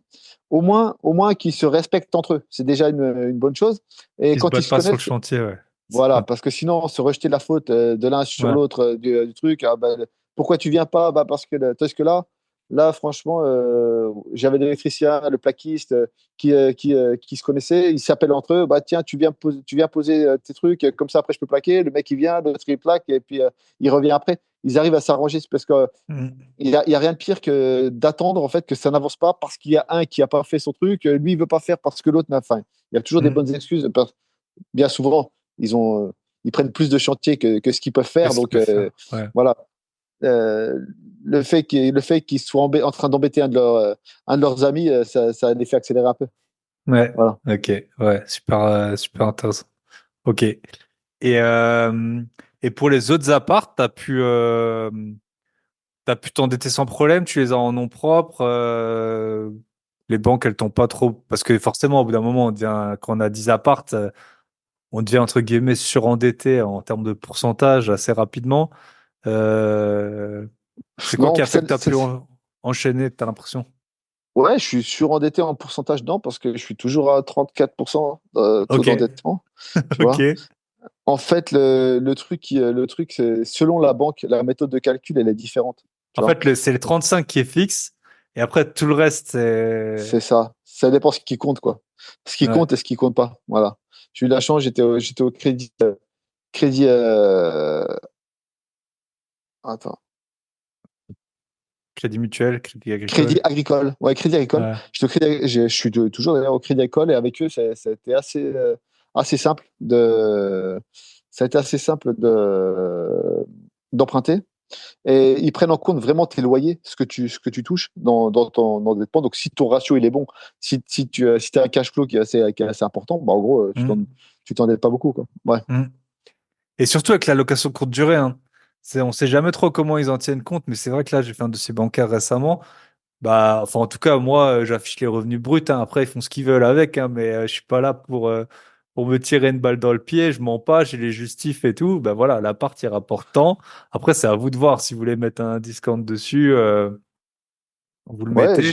Au moins qu'ils se respectent entre eux. C'est déjà une bonne chose. Et Ils se quand ils battent se pas sur le connaissent, chantier, ouais. voilà, parce que sinon, se rejeter la faute de l'un sur Ouais. l'autre du truc, ah, bah, pourquoi tu viens pas? Bah, parce que là, franchement, j'avais l'électricien, le plaquiste qui se connaissaient, ils s'appellent entre eux, bah tiens, tu viens poser tes trucs, comme ça après je peux plaquer, le mec il vient, l'autre il plaque, et puis il revient après. Ils arrivent à s'arranger, c'est parce que Hmm. il y a rien de pire que d'attendre en fait que ça n'avance pas parce qu'il y a un qui a pas fait son truc, lui il veut pas faire parce que l'autre n'a faim. Il y a toujours des Hmm. bonnes excuses bien souvent, ils prennent plus de chantier que ce qu'ils peuvent faire. Qu'est-ce qu'ils Donc, peuvent faire? Ouais. voilà. Euh, le fait qu'ils soient en train d'embêter un de leurs amis, ça les fait accélérer un peu. Ouais. Voilà. Ok. Ouais. Super, super intéressant. Ok. Euh, et pour les autres apparts, t'as pu t'endetter sans problème, tu les as en nom propre, les banques, elles t'ont pas trop, parce que forcément, au bout d'un moment, quand on a 10 apparts, on devient entre guillemets surendetté en termes de pourcentage assez rapidement. Euh, c'est quoi qui Non, a fait que t'as pu enchaîner, t'as l'impression? ouais, je suis surendetté en pourcentage, non, parce que je suis toujours à 34% de taux Ok, d'endettement, tu vois. ok. En fait, le truc, c'est selon la banque, la méthode de calcul, elle est différente, tu En vois. fait, c'est le 35 qui est fixe, et après, tout le reste, c'est... C'est ça. Ça dépend ce qui compte, quoi. Ce qui Ouais. compte et ce qui compte pas. Voilà. J'ai eu la chance, j'étais au crédit, attends, Crédit mutuel, crédit crédit agricole. agricole. Ouais, crédit agricole. Ouais. Je suis toujours d'ailleurs au crédit agricole et avec eux, ça a été assez simple ça a été assez simple d'emprunter. Et ils prennent en compte vraiment tes loyers, ce que tu touches dans ton endettement. Donc, si ton ratio il est bon, si as un cash flow qui est assez important, bah, en gros, Hmm, tu t'endettes pas beaucoup, quoi. Ouais. hmm. Et surtout avec la location courte durée, hein. On sait jamais trop comment ils en tiennent compte, mais c'est vrai que là, j'ai fait un dossier bancaire récemment. Bah, enfin, en tout cas, moi, j'affiche les revenus bruts, hein. Après, ils font ce qu'ils veulent avec, hein, mais je suis pas là pour me tirer une balle dans le pied, je mens pas, j'ai les justifs et tout. Ben voilà, l'appart, il rapporte tant. Après, c'est à vous de voir si vous voulez mettre un discount dessus, vous le Ouais, mettez.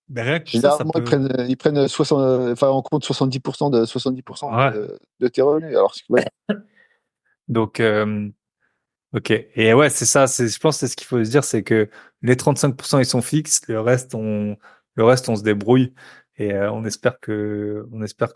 Mais rien que pour ça, ça généralement, peut. ils prennent 60, enfin, en compte 70% Ouais. de tes revenus. Alors, ouais, Donc, ok. Et ouais, c'est ça. Je pense que c'est ce qu'il faut se dire, c'est que les 35% ils sont fixes, le reste, on se débrouille et on espère que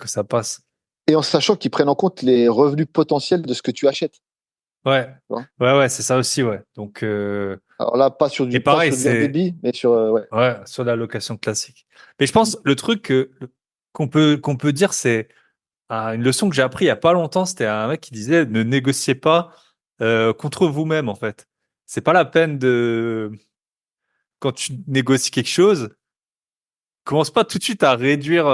ça passe. et en sachant qu'ils prennent en compte les revenus potentiels de ce que tu achètes. Tu Ouais, vois. ouais, c'est ça aussi, ouais. Donc, Alors là, et pas pareil, sur du c'est Airbnb, mais sur, ouais. ouais sur la location classique. Mais je pense le truc qu'on peut dire, c'est une leçon que j'ai appris il y a pas longtemps. C'était un mec qui disait ne négociez pas contre vous-même en fait. C'est pas la peine de quand tu négocies quelque chose, commence pas tout de suite à réduire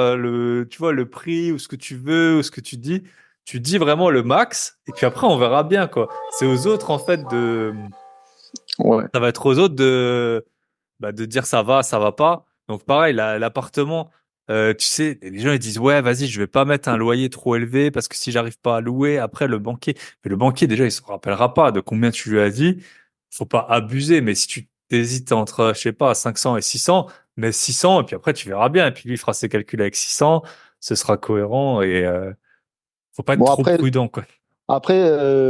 tu vois, le prix ou ce que tu veux ou ce que tu dis. Tu dis vraiment le max et puis après on verra bien quoi. C'est aux autres en fait Ouais. ça va être aux autres de dire ça va pas. Donc pareil, l'appartement, tu sais, les gens ils disent ouais, vas-y, je vais pas mettre un loyer trop élevé parce que si j'arrive pas à louer, après le banquier, mais le banquier déjà il se rappellera pas de combien tu lui as dit. Faut pas abuser, mais si tu hésites entre, je sais pas, 500 et 600, mais 600 et puis après tu verras bien. Et puis lui il fera ses calculs avec 600, ce sera cohérent et faut pas être Bon, trop prudent quoi. après,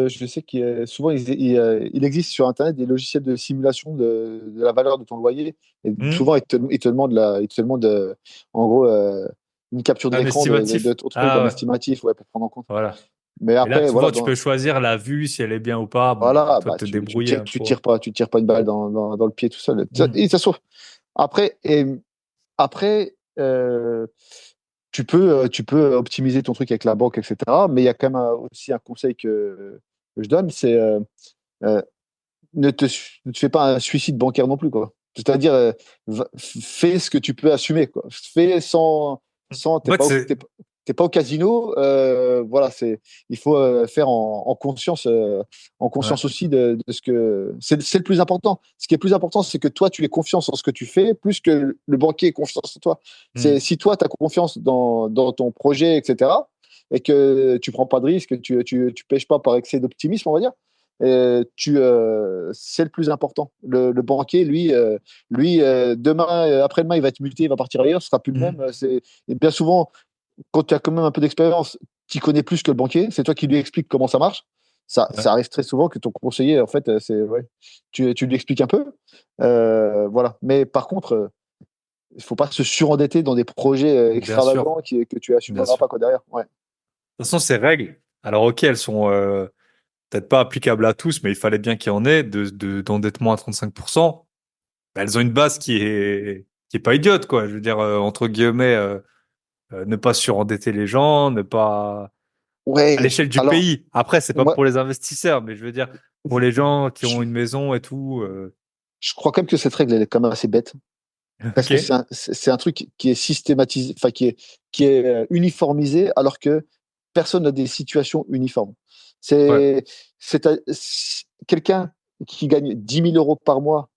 je sais qu'il souvent, il existe sur Internet des logiciels de simulation de la valeur de ton loyer. Et Hmm. souvent, ils te demandent, en gros, une capture Un d'écran estimatif. de ton truc, Ah un ouais, estimatif, ouais, pour prendre en compte. voilà. Mais Et là, après, souvent, voilà, tu peux choisir la vue, si elle est bien ou pas. Bon, bah, voilà, toi, bah, te débrouiller un peu. tu tires pas une balle dans le pied tout seul. Hmm. Et ça se trouve. Après, après, tu peux optimiser ton truc avec la banque, etc. Mais il y a quand même aussi un conseil que je donne, c'est euh, ne te fais pas un suicide bancaire non plus, quoi. C'est-à-dire, fais ce que tu peux assumer, quoi. Fais sans, En fait, c'est. t'es pas au casino, voilà, il faut faire en Ouais. conscience aussi de ce que, c'est le plus important. Ce qui est plus important, c'est que toi, tu aies confiance en ce que tu fais, plus que le banquier ait confiance en toi. Hmm. Si toi, tu as confiance dans ton projet, etc., et que tu prends pas de risque, tu pêches pas par excès d'optimisme, on va dire, c'est le plus important. Le banquier, demain, après-demain, il va être muté, il va partir ailleurs, ce sera plus le même. Hmm. Et bien souvent, quand tu as quand même un peu d'expérience, tu connais plus que le banquier, c'est toi qui lui expliques comment ça marche. Ouais. Ça arrive très souvent que ton conseiller, en fait, ouais, tu lui expliques un peu. Voilà. Mais par contre, il faut pas se surendetter dans des projets Bien sûr, extravagants que tu bien assumeras sûr. pas quoi, derrière. Ouais. De toute façon, ces règles, alors ok, elles sont peut-être pas applicables à tous, mais il fallait bien qu'il y en ait d'endettement à 35%. Ben, elles ont une base qui est pas idiote, quoi. Je veux dire, entre guillemets, ne pas surendetter les gens, ne pas à Ouais. l'échelle du Alors, pays. Après, c'est pas moi, pour les investisseurs, mais je veux dire, pour les gens qui ont je, une maison et tout. je crois quand même que cette règle, elle est quand même assez bête. Parce que Ok. c'est un truc qui est systématisé, enfin qui est uniformisé, alors que personne n'a des situations uniformes. Ouais. C'est quelqu'un qui gagne 10 000 € par mois,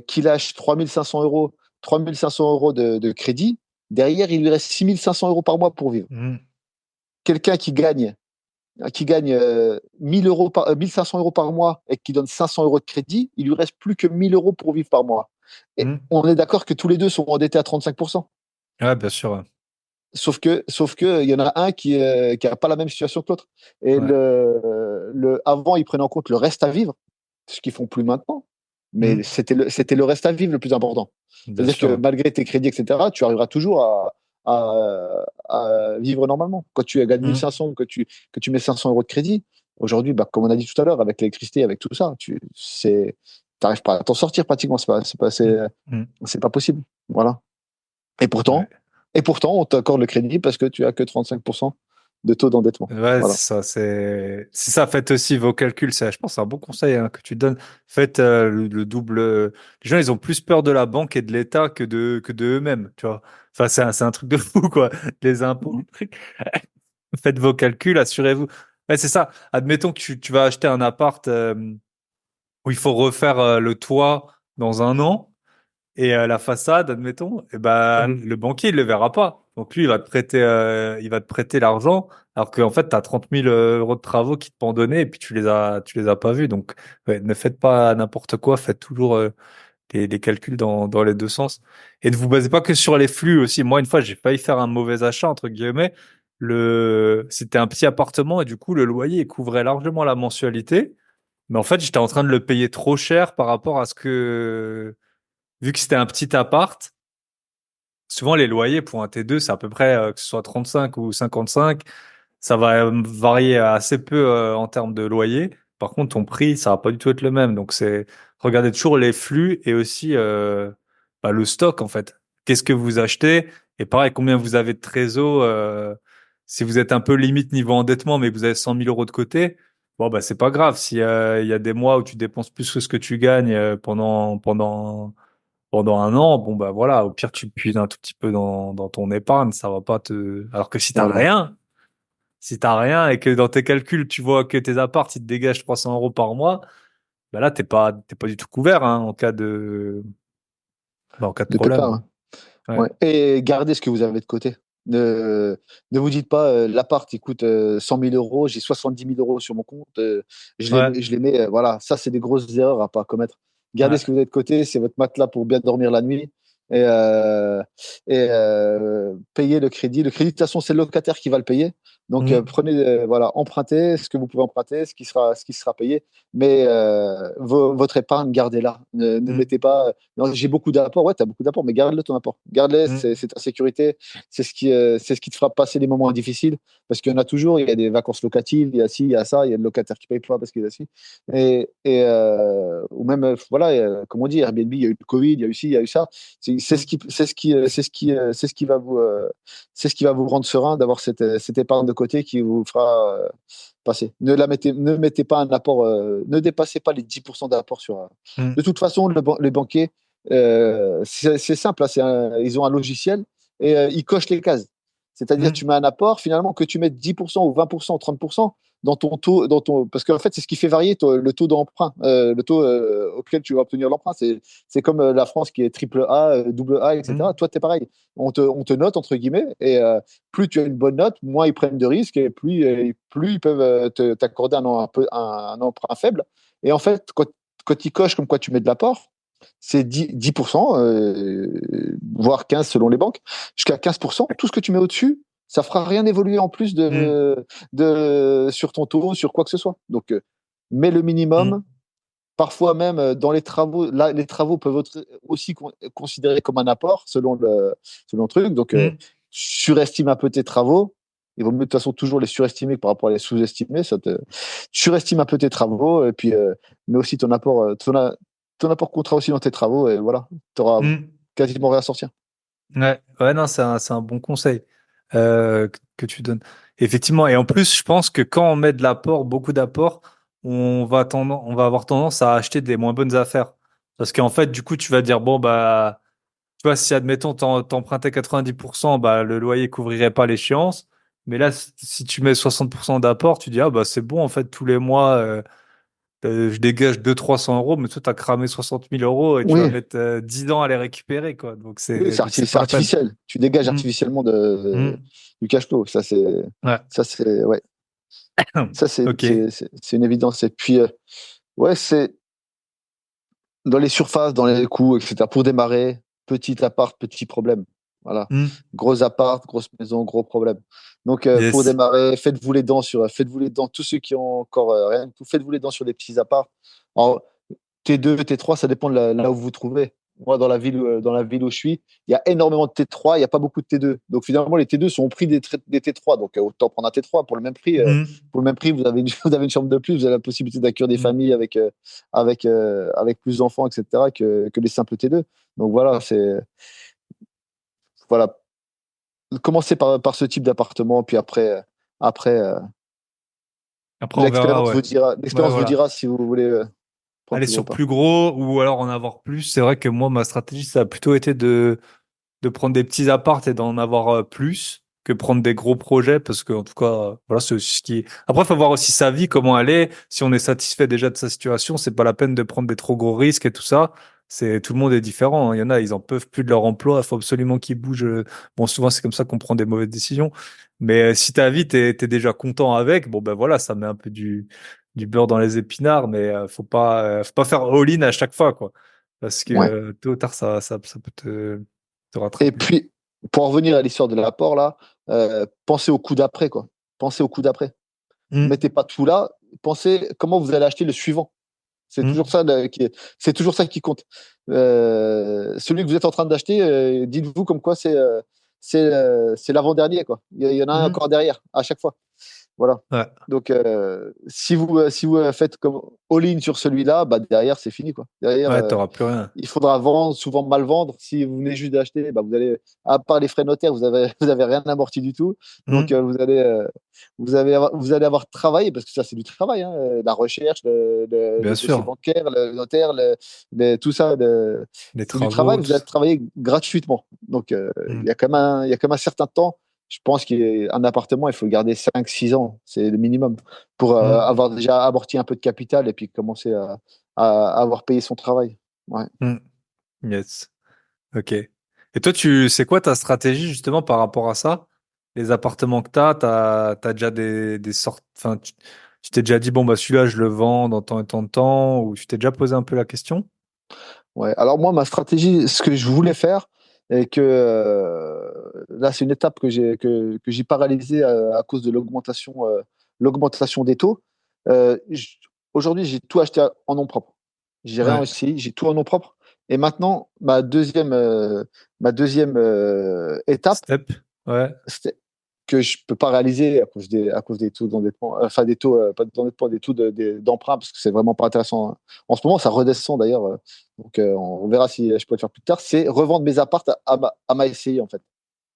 qui lâche 3 500 €, 3 500 € de crédit, derrière, il lui reste 6 500 € par mois pour vivre. Mhm. Quelqu'un qui gagne 1 500 € par mois et qui donne 500 € de crédit, il lui reste plus que 1 000 € pour vivre par mois. Et Mhm. on est d'accord que tous les deux sont endettés à 35%. Ouais, bien sûr. Ouais. Sauf que il y en a un qui a pas la même situation que l'autre. Et Ouais. avant, ils prenaient en compte le reste à vivre, ce qu'ils font plus maintenant. Mais Mhm. c'était le reste à vivre le plus important. Bien C'est-à-dire que sûr. malgré tes crédits, etc., tu arriveras toujours à vivre normalement. Quand tu gagnes Mhm. 1500, que tu mets 500 € de crédit, aujourd'hui, bah, comme on a dit tout à l'heure, avec l'électricité, avec tout ça, t'arrives pas à t'en sortir pratiquement. Mhm. C'est pas possible. Voilà. Et Ouais. pourtant, on t'accorde le crédit parce que tu as que 35% de taux d'endettement. Ouais, Voilà. c'est ça. C'est ça. Faites aussi vos calculs. Je pense, que c'est un bon conseil hein, que tu donnes. Faites le double. Les gens, ils ont plus peur de la banque et de l'État que de eux-mêmes. Tu vois. Enfin, c'est un truc de fou, quoi. Les impôts, les trucs. Faites vos calculs, assurez-vous. Ouais, c'est ça. Admettons que tu vas acheter un appart où il faut refaire le toit dans un an. et la façade, admettons, et ben le banquier il le verra pas. Donc lui il va te prêter l'argent, alors qu'en fait t'as 30 000 euros de travaux qui te t'ont donné et puis tu les as pas vus. Donc ouais, ne faites pas n'importe quoi, faites toujours les calculs dans les deux sens. Et ne vous basez pas que sur les flux aussi. Moi, une fois, j'ai failli faire un mauvais achat, entre guillemets. C'était un petit appartement et du coup, le loyer il couvrait largement la mensualité. Mais en fait, j'étais en train de le payer trop cher par rapport à vu que c'était un petit appart, souvent les loyers pour un T2, c'est à peu près, que ce soit 35 ou 55, ça va varier assez peu en termes de loyer. Par contre, ton prix, ça va pas du tout être le même. Donc, regardez toujours les flux et aussi le stock, en fait. Qu'est-ce que vous achetez? Et pareil, combien vous avez de trésor si vous êtes un peu limite niveau endettement, mais que vous avez 100 000 euros de côté, bon, bah, c'est pas grave. Si il y a des mois où tu dépenses plus que ce que tu gagnes pendant un an, bon, bah voilà, au pire, tu puises un tout petit peu dans ton épargne, ça va pas te. Alors que Voilà. si t'as rien et que dans tes calculs, tu vois que tes apparts, ils te dégagent 300 euros par mois, bah là, t'es pas du tout couvert, hein, en cas de De pépin, problème. hein. Ouais. Ouais. Et gardez ce que vous avez de côté. Ne vous dites pas, l'appart, il coûte 100 000 euros, j'ai 70 000 euros sur mon compte, Ouais. je les mets, voilà, ça, c'est des grosses erreurs à pas commettre. Gardez ce Ouais. que vous avez de côté, c'est votre matelas pour bien dormir la nuit. Et, payez le crédit. Le crédit, de toute façon, c'est le locataire qui va le payer. Donc, Mm. prenez, voilà, empruntez ce que vous pouvez emprunter, ce qui sera payé. Mais votre épargne, gardez-la. Ne Mm. mettez pas. Non, j'ai beaucoup d'apports. Ouais, tu as beaucoup d'apports, mais garde-le ton apport. Garde-le, Mm. c'est ta sécurité. C'est ce qui te fera passer les moments difficiles. Parce qu'il y en a toujours. Il y a des vacances locatives, il y a ci, il y a ça. Il y a le locataire qui paye pas parce qu'il a ci. Ou même, voilà, comme on dit, Airbnb, il y a eu le Covid, il y a eu ci, il y a eu ça. Mm. C'est ce qui va vous rendre serein d'avoir cette épargne de côté qui vous fera passer. Ne mettez pas un apport, ne dépassez pas les 10% d'apport sur. Mm. De toute façon, les banquiers, c'est simple, hein, ils ont un logiciel et ils cochent les cases. C'est-à-dire, Mm. tu mets un apport, finalement, que tu mettes 10% ou 20% ou 30% dans ton taux, parce qu'en fait, c'est ce qui fait varier le taux d'emprunt, le taux auquel tu vas obtenir l'emprunt. C'est comme la France qui est triple A, double A, etc. Mm. Toi, tu es pareil. On te note, entre guillemets, et plus tu as une bonne note, moins ils prennent de risques, et plus ils peuvent t'accorder un emprunt faible. Et en fait, quand ils cochent comme quoi tu mets de l'apport, c'est 10%, voire 15% selon les banques, jusqu'à 15%. Tout ce que tu mets au-dessus, ça fera rien évoluer en plus Mm. sur ton taux, sur quoi que ce soit. Donc, mets le Mm. minimum. Parfois même dans les travaux, là, les travaux peuvent être aussi considérés comme un apport selon le truc. Donc, Mm. surestime un peu tes travaux. Il vaut mieux de toute façon toujours les surestimer par rapport à les sous-estimer. Surestime un peu tes travaux et puis mets aussi ton apport comptera aussi dans tes travaux et voilà, tu auras Mm. quasiment rien à sortir. Ouais, ouais, non, c'est un bon conseil que tu donnes. Effectivement, et en plus, je pense que quand on met de l'apport, beaucoup d'apport, on va avoir tendance à acheter des moins bonnes affaires. Parce qu'en fait, du coup, tu vas dire, bon, bah, tu vois, si admettons, t'empruntais 90%, bah, le loyer couvrirait pas l'échéance. Mais là, si tu mets 60% d'apport, tu dis, ah, bah, c'est bon, en fait, tous les mois, je dégage 200-300 euros, mais toi, tu as cramé 60 000 euros et tu vas Oui, mettre 10 ans à les récupérer, quoi. oui, Donc c'est c'est pas la peine. artificiel. Tu dégages Mm. artificiellement Mm. du cash flow. Ouais. Ouais, ça Ok. c'est une évidence. Et puis ouais, c'est dans les surfaces, dans les coûts, etc. Pour démarrer, petit appart, petit problème. Voilà. Mm. Gros appart, grosse maison, gros problème. Donc, pour Yes. démarrer, faites-vous les dents, tous ceux qui ont encore rien, faites-vous les dents sur des petits apparts. Alors, T2, T3, ça dépend de là où vous vous trouvez. Moi, dans la ville où je suis, il y a énormément de T3, il n'y a pas beaucoup de T2. Donc, finalement, les T2 sont au prix des T3. Donc, autant prendre un T3 pour le même prix. Mm. Pour le même prix, vous avez une chambre de plus, vous avez la possibilité d'accueillir des Mm. familles avec plus d'enfants, etc., que les simples T2. Donc, voilà. Commencez par ce type d'appartement, puis après Après, on verra, ouais. Ouais, l'expérience vous voilà. dira si vous voulez prendre Aller plus gros sur ou pas. plus gros ou alors en avoir plus. C'est vrai que moi, ma stratégie, ça a plutôt été de prendre des petits apparts et d'en avoir plus. que prendre des gros projets parce que, en tout cas, voilà, c'est ce qui. Après, il faut voir aussi sa vie, comment elle est. Si on est satisfait déjà de sa situation, c'est pas la peine de prendre des trop gros risques et tout ça. Tout le monde est différent, hein. Il y en a, ils en peuvent plus de leur emploi. Il faut absolument qu'ils bougent. Bon, souvent, c'est comme ça qu'on prend des mauvaises décisions. Mais si ta vie, t'es déjà content avec, bon, ben voilà, ça met un peu du beurre dans les épinards, mais faut pas faire all-in à chaque fois, quoi. Parce que Ouais. tôt ou tard, ça peut te Et rattraper. puis, pour en revenir à l'histoire de l'apport, là, pensez au coup d'après, quoi. Pensez au coup d'après. Mm, Mettez pas tout là. Pensez comment vous allez acheter le suivant. C'est toujours mm, ça c'est toujours ça qui compte. Celui que vous êtes en train d'acheter, dites-vous comme quoi c'est l'avant-dernier, quoi. Il y en a un mm. encore derrière à chaque fois. Voilà. Ouais, Donc, si vous faites comme all-in sur celui-là, bah, derrière, c'est fini, quoi. Derrière, ouais, t'auras plus rien. il faudra vendre, souvent mal vendre. Si vous venez juste d'acheter, bah, vous allez, à part les frais notaires, vous avez rien amorti du tout. Donc, Mm, vous allez avoir travaillé, parce que ça, c'est du travail, hein, la recherche, bien le dossier sûr. bancaire, le notaire, tout ça, Les c'est du travail. travaux, tout Vous allez ça. travailler gratuitement. Donc, il Mm, y a quand même un certain temps. Je pense qu'un appartement, il faut le garder 5 6 ans. C'est le minimum pour mm, avoir déjà amorti un peu de capital et puis commencer à avoir payé son travail. Ouais. mm. Yes. Ok. Et toi, c'est quoi ta stratégie justement par rapport à ça? Les appartements que t'as déjà des sortes, enfin, tu t'es déjà dit, bon, bah, celui-là, je le vends dans tant et tant de temps, ou tu t'es déjà posé un peu la question? Ouais. Alors moi, ma stratégie, ce que je voulais faire, et que là, c'est une étape que j'ai paralysée à cause de l'augmentation des taux. Euh, j- Aujourd'hui, j'ai tout acheté en nom propre. J'ai rien Ouais. aussi, j'ai tout en nom propre. Et maintenant, ma deuxième étape, Step. Ouais. c'était que je peux pas réaliser à cause des taux d'endettement, enfin des taux, pas d'endettement, des taux d'emprunt, parce que c'est vraiment pas intéressant, hein. En ce moment, ça redescend d'ailleurs. Donc, on verra si je peux le faire plus tard. C'est revendre mes appartes à ma SCI, en fait.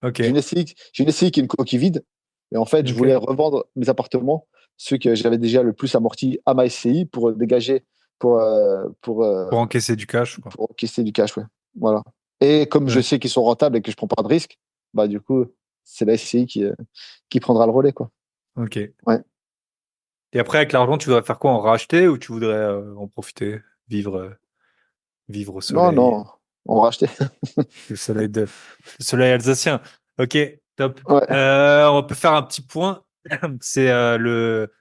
Ok. J'ai une SCI qui est une coquille vide. Et en fait, je voulais Ok. revendre mes appartements, ceux que j'avais déjà le plus amortis à ma SCI pour dégager, pour, Pour encaisser du cash, quoi. pour encaisser du cash. Ouais. Voilà. Et comme je Ouais. sais qu'ils sont rentables et que je prends pas de risque, bah, du coup, c'est la SCI qui prendra le relais, quoi. Ok. Ouais. Et après, avec l'argent, tu voudrais faire quoi? En racheter ou tu voudrais en profiter? Vivre, vivre au Non, soleil. non, on va racheter. Le soleil le soleil alsacien. Ok, top. Ouais. On peut faire un petit point. C'est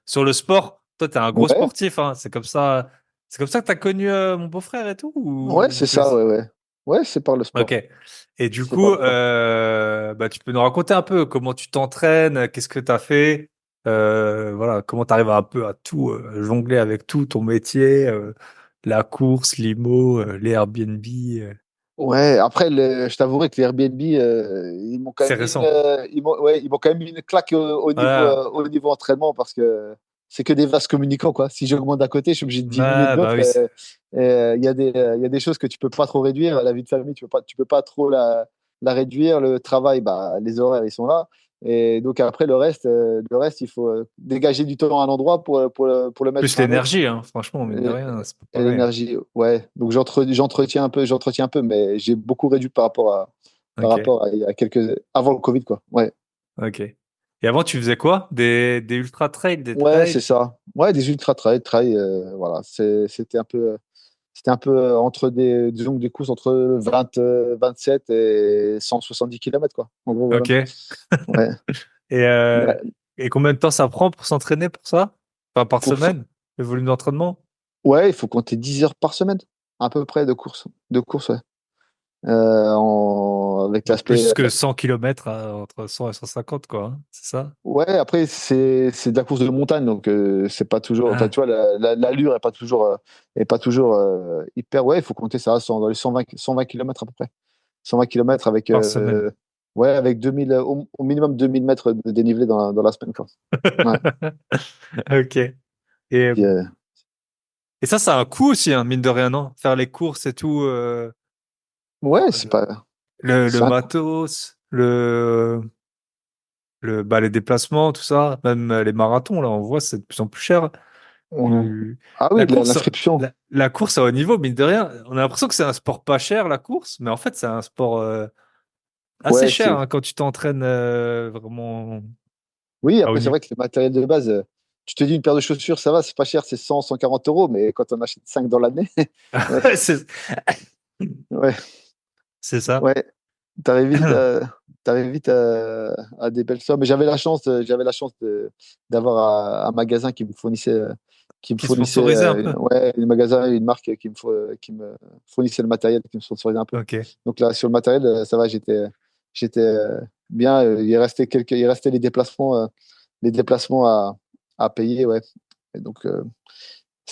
sur le sport. Toi, t'es un gros Ouais. sportif, hein. C'est comme ça que t'as connu mon beau-frère et tout Ouais, c'est ça, ouais, ouais. Ouais, c'est par le Ok. sport. Et du C'est par coup, le sport. bah, tu peux nous raconter un peu comment tu t'entraînes, qu'est-ce que t'as fait, voilà, comment t'arrives à un peu à tout jongler avec tout, ton métier, la course, l'IMO, les Airbnb. Ouais, après, je t'avouerai que les Airbnb, ils m'ont quand C'est même mis récent. ils m'ont quand même mis une claque Voilà. au niveau entraînement, parce que c'est que des vases communicants, quoi. Si j'augmente d'un côté, je suis obligé de diminuer de Ouais, bah l'autre. oui. Et il y a des choses que tu peux pas trop réduire. La vie de famille, tu peux pas trop la réduire. Le travail, bah, les horaires, ils sont là. Et donc après, le reste, il faut dégager du temps à un endroit pour le mettre Plus sur un autre. l'énergie, hein, franchement, mine de Et, rien, c'est pas et pareil. l'énergie, ouais. Donc j'entretiens un peu, mais j'ai beaucoup réduit par rapport à, par Ok, rapport à, il y a avant le Covid, quoi. Ouais. ok. Et avant, tu faisais quoi? Des ultra trails, des Ouais, c'est trails? ça. Ouais, des ultra trail, voilà. C'était un peu entre disons que des courses entre 27 et 170 km, quoi. En gros, voilà. Ok. Ouais. Et, euh, Ouais. et combien de temps ça prend pour s'entraîner pour ça? Enfin, par Faut- faut- semaine? Le volume d'entraînement? ouais, il faut compter 10 heures par semaine, à peu près, de course. De course, ouais. Avec Donc l'aspect. plus que 100 km entre 100 et 150, quoi, hein, c'est ça? Ouais, après, c'est de la course de montagne, donc c'est pas toujours. Enfin, Ah, tu vois, l'allure est pas toujours hyper. Ouais, il faut compter ça dans les 120 km à peu près. 120 km avec, par semaine. ouais, avec 2000, au minimum 2000 mètres de dénivelé dans la semaine, quoi. Ouais. Ok. Et, Puis, et ça a un coût aussi, hein, mine de rien, non? Faire les courses et tout, ouais, c'est pas. le C'est un coup. matos, bah, les déplacements, tout ça, même les marathons, là, on voit, c'est de plus en plus cher. Ouais. Du- Ah La oui, course, l'inscription. la course à haut niveau, mine de rien, on a l'impression que c'est un sport pas cher, la course, mais en fait, c'est un sport assez Ouais, cher hein, quand tu t'entraînes vraiment. oui, À haut après, c'est niveau. vrai que le matériel de base, tu te dis une paire de chaussures, ça va, c'est pas cher, c'est 100, 140 euros, mais quand on achète 5 dans l'année, ouais, C'est ouais, c'est ça. ouais, t'arrives vite, t'arrives vite à des belles sommes. Mais j'avais la chance d'avoir un magasin qui me Qui fournissait, sponsorisait un peu. ouais, un magasin, une marque qui me fournissait le matériel, qui me sponsorisait un peu. Ok. Donc là, sur le matériel, ça va, j'étais bien. Il restait les déplacements à payer, ouais. Et donc,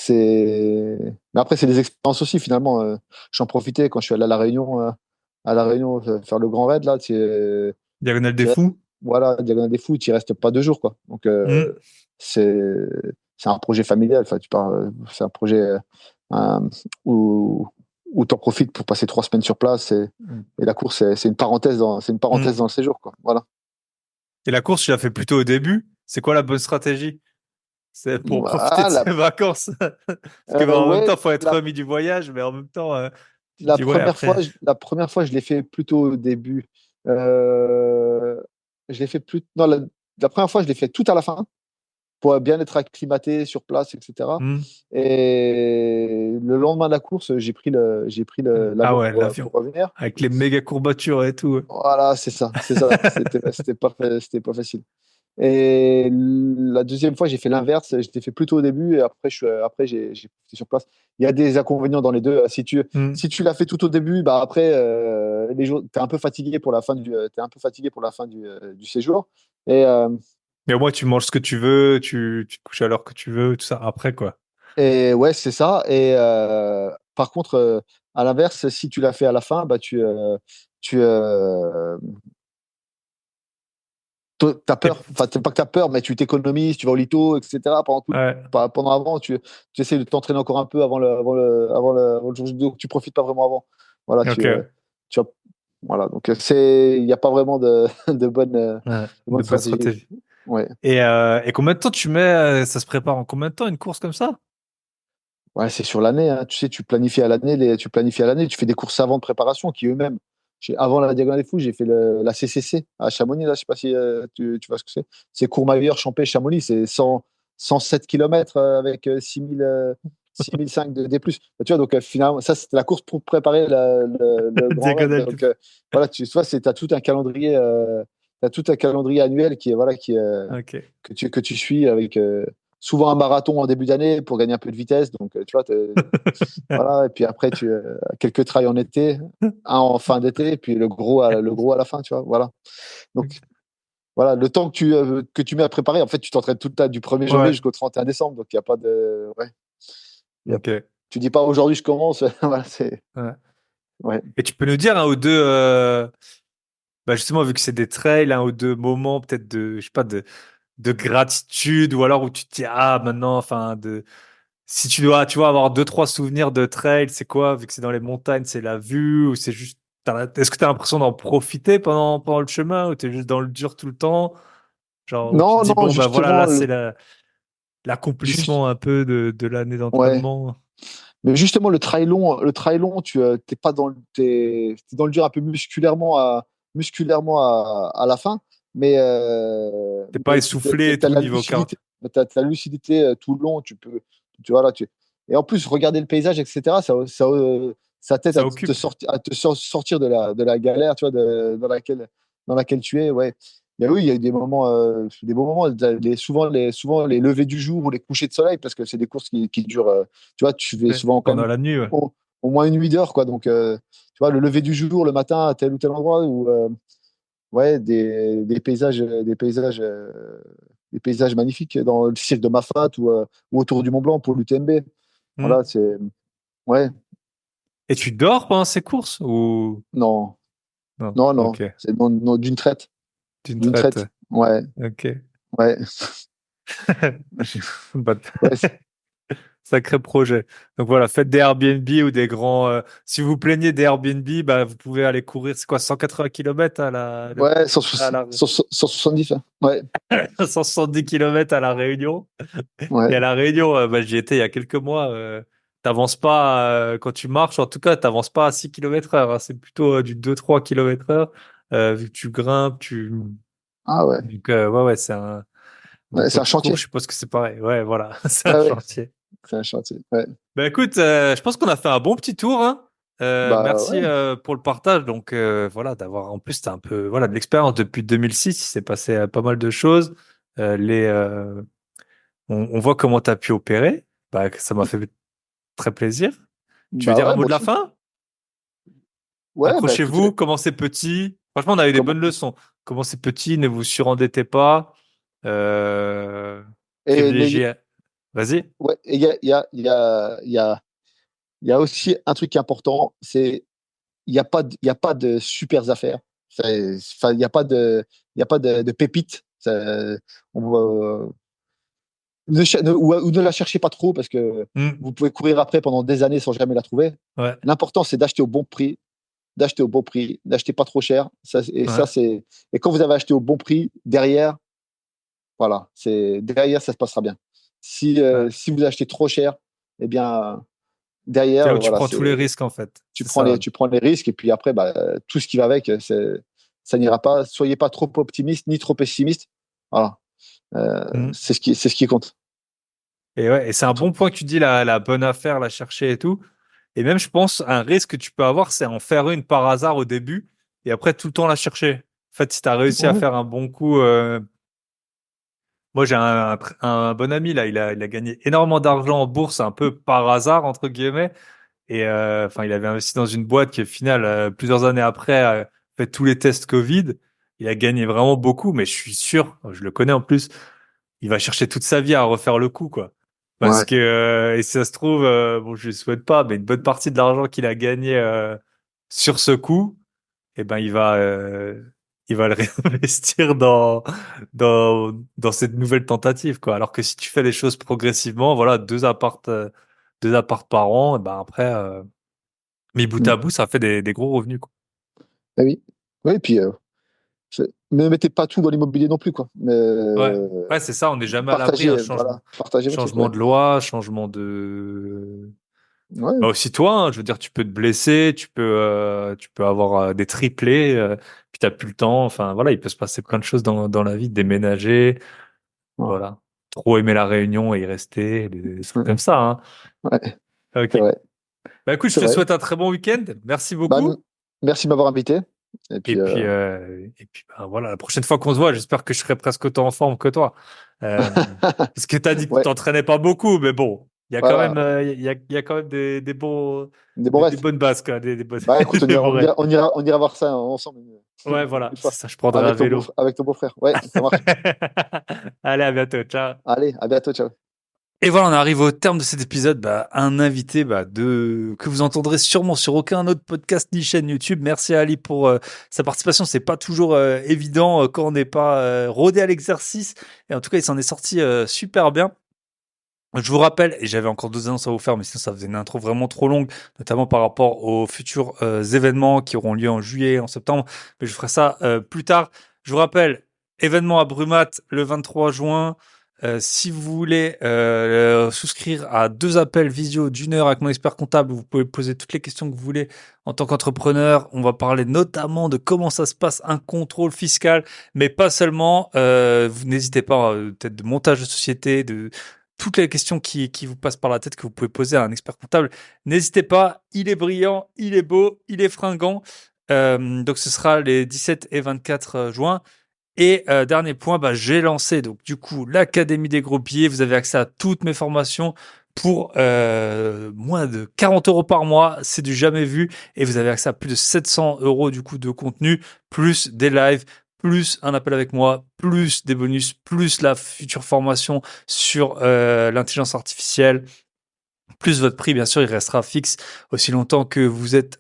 mais après, c'est des expériences aussi, finalement. J'en profitais quand je suis allé à La Réunion, faire le Grand Raid, là. Diagonale des Tu restes, fous. voilà, Diagonale des Fous, tu restes pas 2 jours, quoi. Donc, Hmm. c'est, c'est un projet familial. Enfin, c'est un projet euh, où, où tu en profites pour passer 3 semaines sur place. Et la course, c'est une parenthèse Hmm. dans le séjour, quoi. Voilà. Et la course, tu l'as fait plutôt au début. C'est quoi la bonne stratégie? C'est pour profiter Ah, de ses vacances. Parce que bah, en même ouais, temps, faut être remis du voyage, mais en même temps, tu te la dis ouais, première fois, après. la première fois, je l'ai fait plutôt au début. Euh, je l'ai fait non, la première fois, je l'ai fait tout à la fin pour bien être acclimaté sur place, etc. Hmm. Et le lendemain de la course, j'ai pris Ah l'avion ouais, pour l'avion. revenir. Avec les méga courbatures et tout. Voilà, c'est ça. C'était pas facile. Et la deuxième fois, j'ai fait l'inverse. Je l'ai fait plutôt au début et après, j'ai fait sur place. Il y a des inconvénients dans les deux. Hmm. Si tu l'as fait tout au début, bah après, t'es un peu fatigué pour la fin t'es un peu fatigué pour la fin du séjour. Et, Mais au moins, tu manges ce que tu veux, tu te couches à l'heure que tu veux, tout ça après, quoi. et ouais, c'est ça. Et par contre, à l'inverse, si tu l'as fait à la fin, bah tu t'as Et- peur. Enfin, c'est pas que t'as peur, mais tu t'économises, tu vas au lito, etc. Ouais, Pendant avant, tu essaies de t'entraîner encore un peu avant le jour J, donc tu profites pas vraiment avant. Voilà, ok. tu as, voilà. Donc il n'y a pas vraiment Ouais, de bonne de bonne stratégie. stratégie. Ouais. Et combien de temps tu mets, ça se prépare en combien de temps une course comme ça? Ouais, c'est sur l'année, hein. Tu sais, tu planifies à l'année, tu fais des courses avant de préparation qui eux-mêmes. Avant la Diagonale des Fous, j'ai fait la CCC à Chamonix, là, je sais pas si tu vois ce que c'est. C'est Courmayeur, Champé, Chamonix, c'est 107 km avec 6005 de D+. Bah, tu vois, donc finalement, ça, c'était la course pour préparer le Grand Raid. Diagonale. Donc voilà, tu vois, as t'as tout un calendrier annuel Ok. que tu suis avec souvent un marathon en début d'année pour gagner un peu de vitesse. Donc, tu vois, voilà. Et puis après, quelques trails en été, un en fin d'été, et puis le gros à la fin, tu vois. Voilà. Donc, voilà, le temps que tu mets à préparer, en fait, tu t'entraînes tout le temps du 1er janvier Ouais. jusqu'au 31 décembre. Donc, il n'y a pas de. Ouais, il y a- Ok. tu dis pas aujourd'hui je commence. Voilà, Ouais. ouais. Et tu peux nous dire un ou deux, bah justement, vu que c'est des trails, un ou deux moments peut-être de, je sais pas, de gratitude ou alors où tu te dis, ah, maintenant, enfin, si tu dois, tu vois, avoir deux, trois souvenirs de trail, c'est quoi? Vu que c'est dans les montagnes, c'est la vue ou c'est juste, est-ce que tu as l'impression d'en profiter pendant le chemin ou tu es juste dans le dur tout le temps? Genre, où tu te Non, dis, non, bon, ben voilà, justement, là, c'est juste, l'accomplissement un peu de l'année ouais. d'entraînement. Mais justement, le trail long, t'es pas t'es dans le dur un peu musculairement à la fin, T'es pas essoufflé et t'as tout la niveau cardio. lucidité, t'as la lucidité tout le long, tu vois là, et en plus, regarder le paysage, etc., ça t'aide Ça occupe. sortir de la galère, tu vois, dans laquelle tu es, ouais. Oui, il y a eu des bons moments, souvent les levées du jour ou les couchers de soleil, parce que c'est des courses qui durent, tu vois, tu fais Ouais. souvent quand Pendant même la nuit, ouais. au moins une 8 heures, quoi. Donc, tu vois, le lever du jour le matin à tel ou tel endroit où, ouais, des paysages magnifiques dans le cirque de Mafat ou autour du Mont Blanc pour l'UTMB. Hmm. Voilà, ouais, Et tu dors pendant ces courses ou non, non? non, non, Ok. c'est d'une traite, D'une d'une traite. traite. Ouais, Ok. ouais, Bah, ouais, sacré projet. Donc voilà, faites des Airbnb ou des grands. Si vous vous plaignez des Airbnb, bah, vous pouvez aller courir, c'est quoi, 180 km ouais, à la, 170, hein. Ouais, 170 km à La Réunion. ouais, Et à La Réunion, bah, j'y étais il y a quelques mois. T'avances pas quand tu marches, en tout cas, t'avances pas à 6 km/h, hein. C'est plutôt du 2-3 km/h. vu que tu grimpes, Ah ouais, donc ouais, c'est un. ouais, Donc c'est toi, un tu cours, chantier. je suppose que c'est pareil. Ouais, voilà, c'est un Ouais, ouais, chantier. c'est un chantier. Ouais. Ben écoute, je pense qu'on a fait un bon petit tour, hein. Bah Merci ouais. pour le partage. Donc voilà, d'avoir en plus t'as un peu voilà de l'expérience depuis 2006. Il s'est passé pas mal de choses. Les on voit comment t'as pu opérer. Bah ça m'a fait très plaisir. Tu veux Bah dire un ouais, mot moi de la aussi. fin? Ouais, bah écoute, Accrochez-vous, commencez petit. Franchement, on a eu des comment... bonnes leçons. Commencez petit, ne vous surendettez pas. Euh, Et privilégiez. Vas-y. ouais, et il y a aussi un truc important, c'est il y a pas de super affaires. Enfin, il y a pas de pépites. On va, ou ne la cherchez pas trop parce que Hmm, vous pouvez courir après pendant des années sans jamais la trouver. ouais, L'important, c'est d'acheter au bon prix, d'acheter pas trop cher. ouais, Et quand vous avez acheté au bon prix, derrière, voilà, derrière, ça se passera bien. ouais. Si vous achetez trop cher, eh bien, derrière, C'est là où tu voilà, prends tous les risques en fait. C'est ça. tu prends les risques et puis après, bah, tout ce qui va avec, ça n'ira pas. Soyez pas trop optimiste ni trop pessimiste. Voilà, Hmm. c'est ce qui compte. Et ouais, et c'est un bon point que tu dis, la bonne affaire, la chercher et tout. Et même, je pense, un risque que tu peux avoir, c'est en faire une par hasard au début et après tout le temps la chercher. En fait, si tu as réussi à Ouais, faire un bon coup, moi j'ai un bon ami là, il a gagné énormément d'argent en bourse un peu par hasard entre guillemets. Et enfin, il avait investi dans une boîte qui, au final, plusieurs années après, a fait tous les tests Covid. Il a gagné vraiment beaucoup, mais je suis sûr, je le connais en plus, il va chercher toute sa vie à refaire le coup, quoi. Parce ouais, que, et si ça se trouve, bon, je ne souhaite pas, mais une bonne partie de l'argent qu'il a gagné sur ce coup, eh ben, il va le réinvestir dans cette nouvelle tentative, quoi. Alors que si tu fais les choses progressivement, voilà, deux apparts par an, et ben après, mis bout mm. à bout, ça fait des gros revenus, quoi. Ah oui. Oui, et puis ne mettez pas tout dans l'immobilier non plus, quoi. Mais, Ouais, ouais, c'est ça, on n'est jamais à l'abri, hein, partagez, voilà, partagez votre truc, changement ouais. de loi, changement de, Ouais, bah aussi toi, hein, je veux dire, tu peux te blesser, tu peux avoir des triplés, puis t'as plus le temps. Enfin, voilà, il peut se passer plein de choses dans la vie, déménager, ouais, voilà. Trop aimer la Réunion et y rester, des trucs comme ça, hein. ouais, c'est Ok. vrai, Bah écoute, je c'est te vrai. souhaite un très bon week-end. Merci Bah, beaucoup. merci de m'avoir invité. Et puis, Et puis bah, voilà, la prochaine fois qu'on se voit, j'espère que je serai presque autant en forme que toi. Euh, Parce que tu as dit que tu ouais, t'entraînais pas beaucoup, mais bon, il y a quand même, voilà, il y a quand même des bons des restes. bonnes bases, quoi, des bonnes, Bah, écoute, des bons rêves. on ira voir ça ensemble Ouais, voilà, une c'est fois ça, je prendrai un vélo. avec ton beau-frère. Ouais, ça marche. Allez, à bientôt, ciao. Allez, à bientôt, ciao. Et voilà, on arrive au terme de cet épisode. Bah, un invité que vous entendrez sûrement sur aucun autre podcast ni chaîne YouTube. Merci à Ali pour sa participation. C'est pas toujours évident quand on n'est pas rodé à l'exercice. Et en tout cas, il s'en est sorti super bien. Je vous rappelle, et j'avais encore 2 annonces à vous faire, mais sinon ça faisait une intro vraiment trop longue, notamment par rapport aux futurs événements qui auront lieu en juillet, en septembre. Mais je ferai ça plus tard. Je vous rappelle, événement à Brumat le 23 juin. Si vous voulez souscrire à 2 appels visio d'1 heure avec mon expert comptable, vous pouvez poser toutes les questions que vous voulez en tant qu'entrepreneur. On va parler notamment de comment ça se passe un contrôle fiscal, mais pas seulement. Vous n'hésitez pas, peut-être de montage de société, de toutes les questions qui vous passent par la tête que vous pouvez poser à un expert comptable. N'hésitez pas, il est brillant, il est beau, il est fringant. Donc ce sera les 17 et 24 juin. Et dernier point, bah, j'ai lancé donc du coup l'Académie des gros billets. Vous avez accès à toutes mes formations pour moins de 40 euros par mois. C'est du jamais vu. Et vous avez accès à plus de 700 euros du coup de contenu, plus des lives, plus un appel avec moi, plus des bonus, plus la future formation sur l'intelligence artificielle. Plus votre prix, bien sûr, il restera fixe aussi longtemps que vous êtes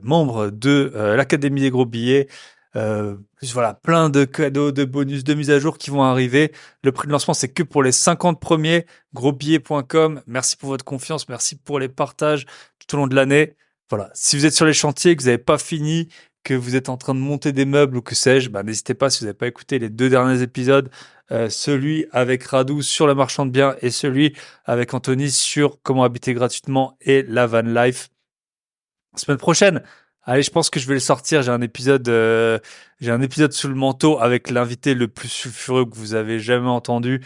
membre de l'Académie des gros billets. Plus voilà, plein de cadeaux, de bonus, de mises à jour qui vont arriver. Le prix de lancement, c'est que pour les 50 premiers. Grosbillets.com. Merci pour votre confiance, merci pour les partages tout au long de l'année. Voilà, si vous êtes sur les chantiers, que vous n'avez pas fini, que vous êtes en train de monter des meubles ou que sais-je, bah, n'hésitez pas si vous n'avez pas écouté les 2 derniers épisodes, celui avec Radou sur le marchand de biens et celui avec Anthony sur comment habiter gratuitement et la van life. Semaine prochaine, Allez, je pense que je vais le sortir. J'ai un épisode sous le manteau avec l'invité le plus sulfureux que vous avez jamais entendu.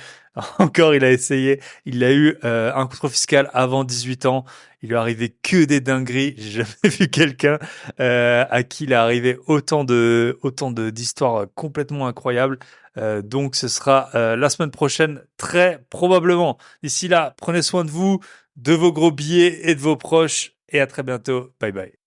Encore, il a essayé. Il a eu un contrôle fiscal avant 18 ans. Il lui est arrivé que des dingueries. J'ai jamais vu quelqu'un à qui il est arrivé autant de d'histoires complètement incroyables. Donc, ce sera la semaine prochaine, très probablement. D'ici là, prenez soin de vous, de vos gros billets et de vos proches. Et à très bientôt. Bye bye.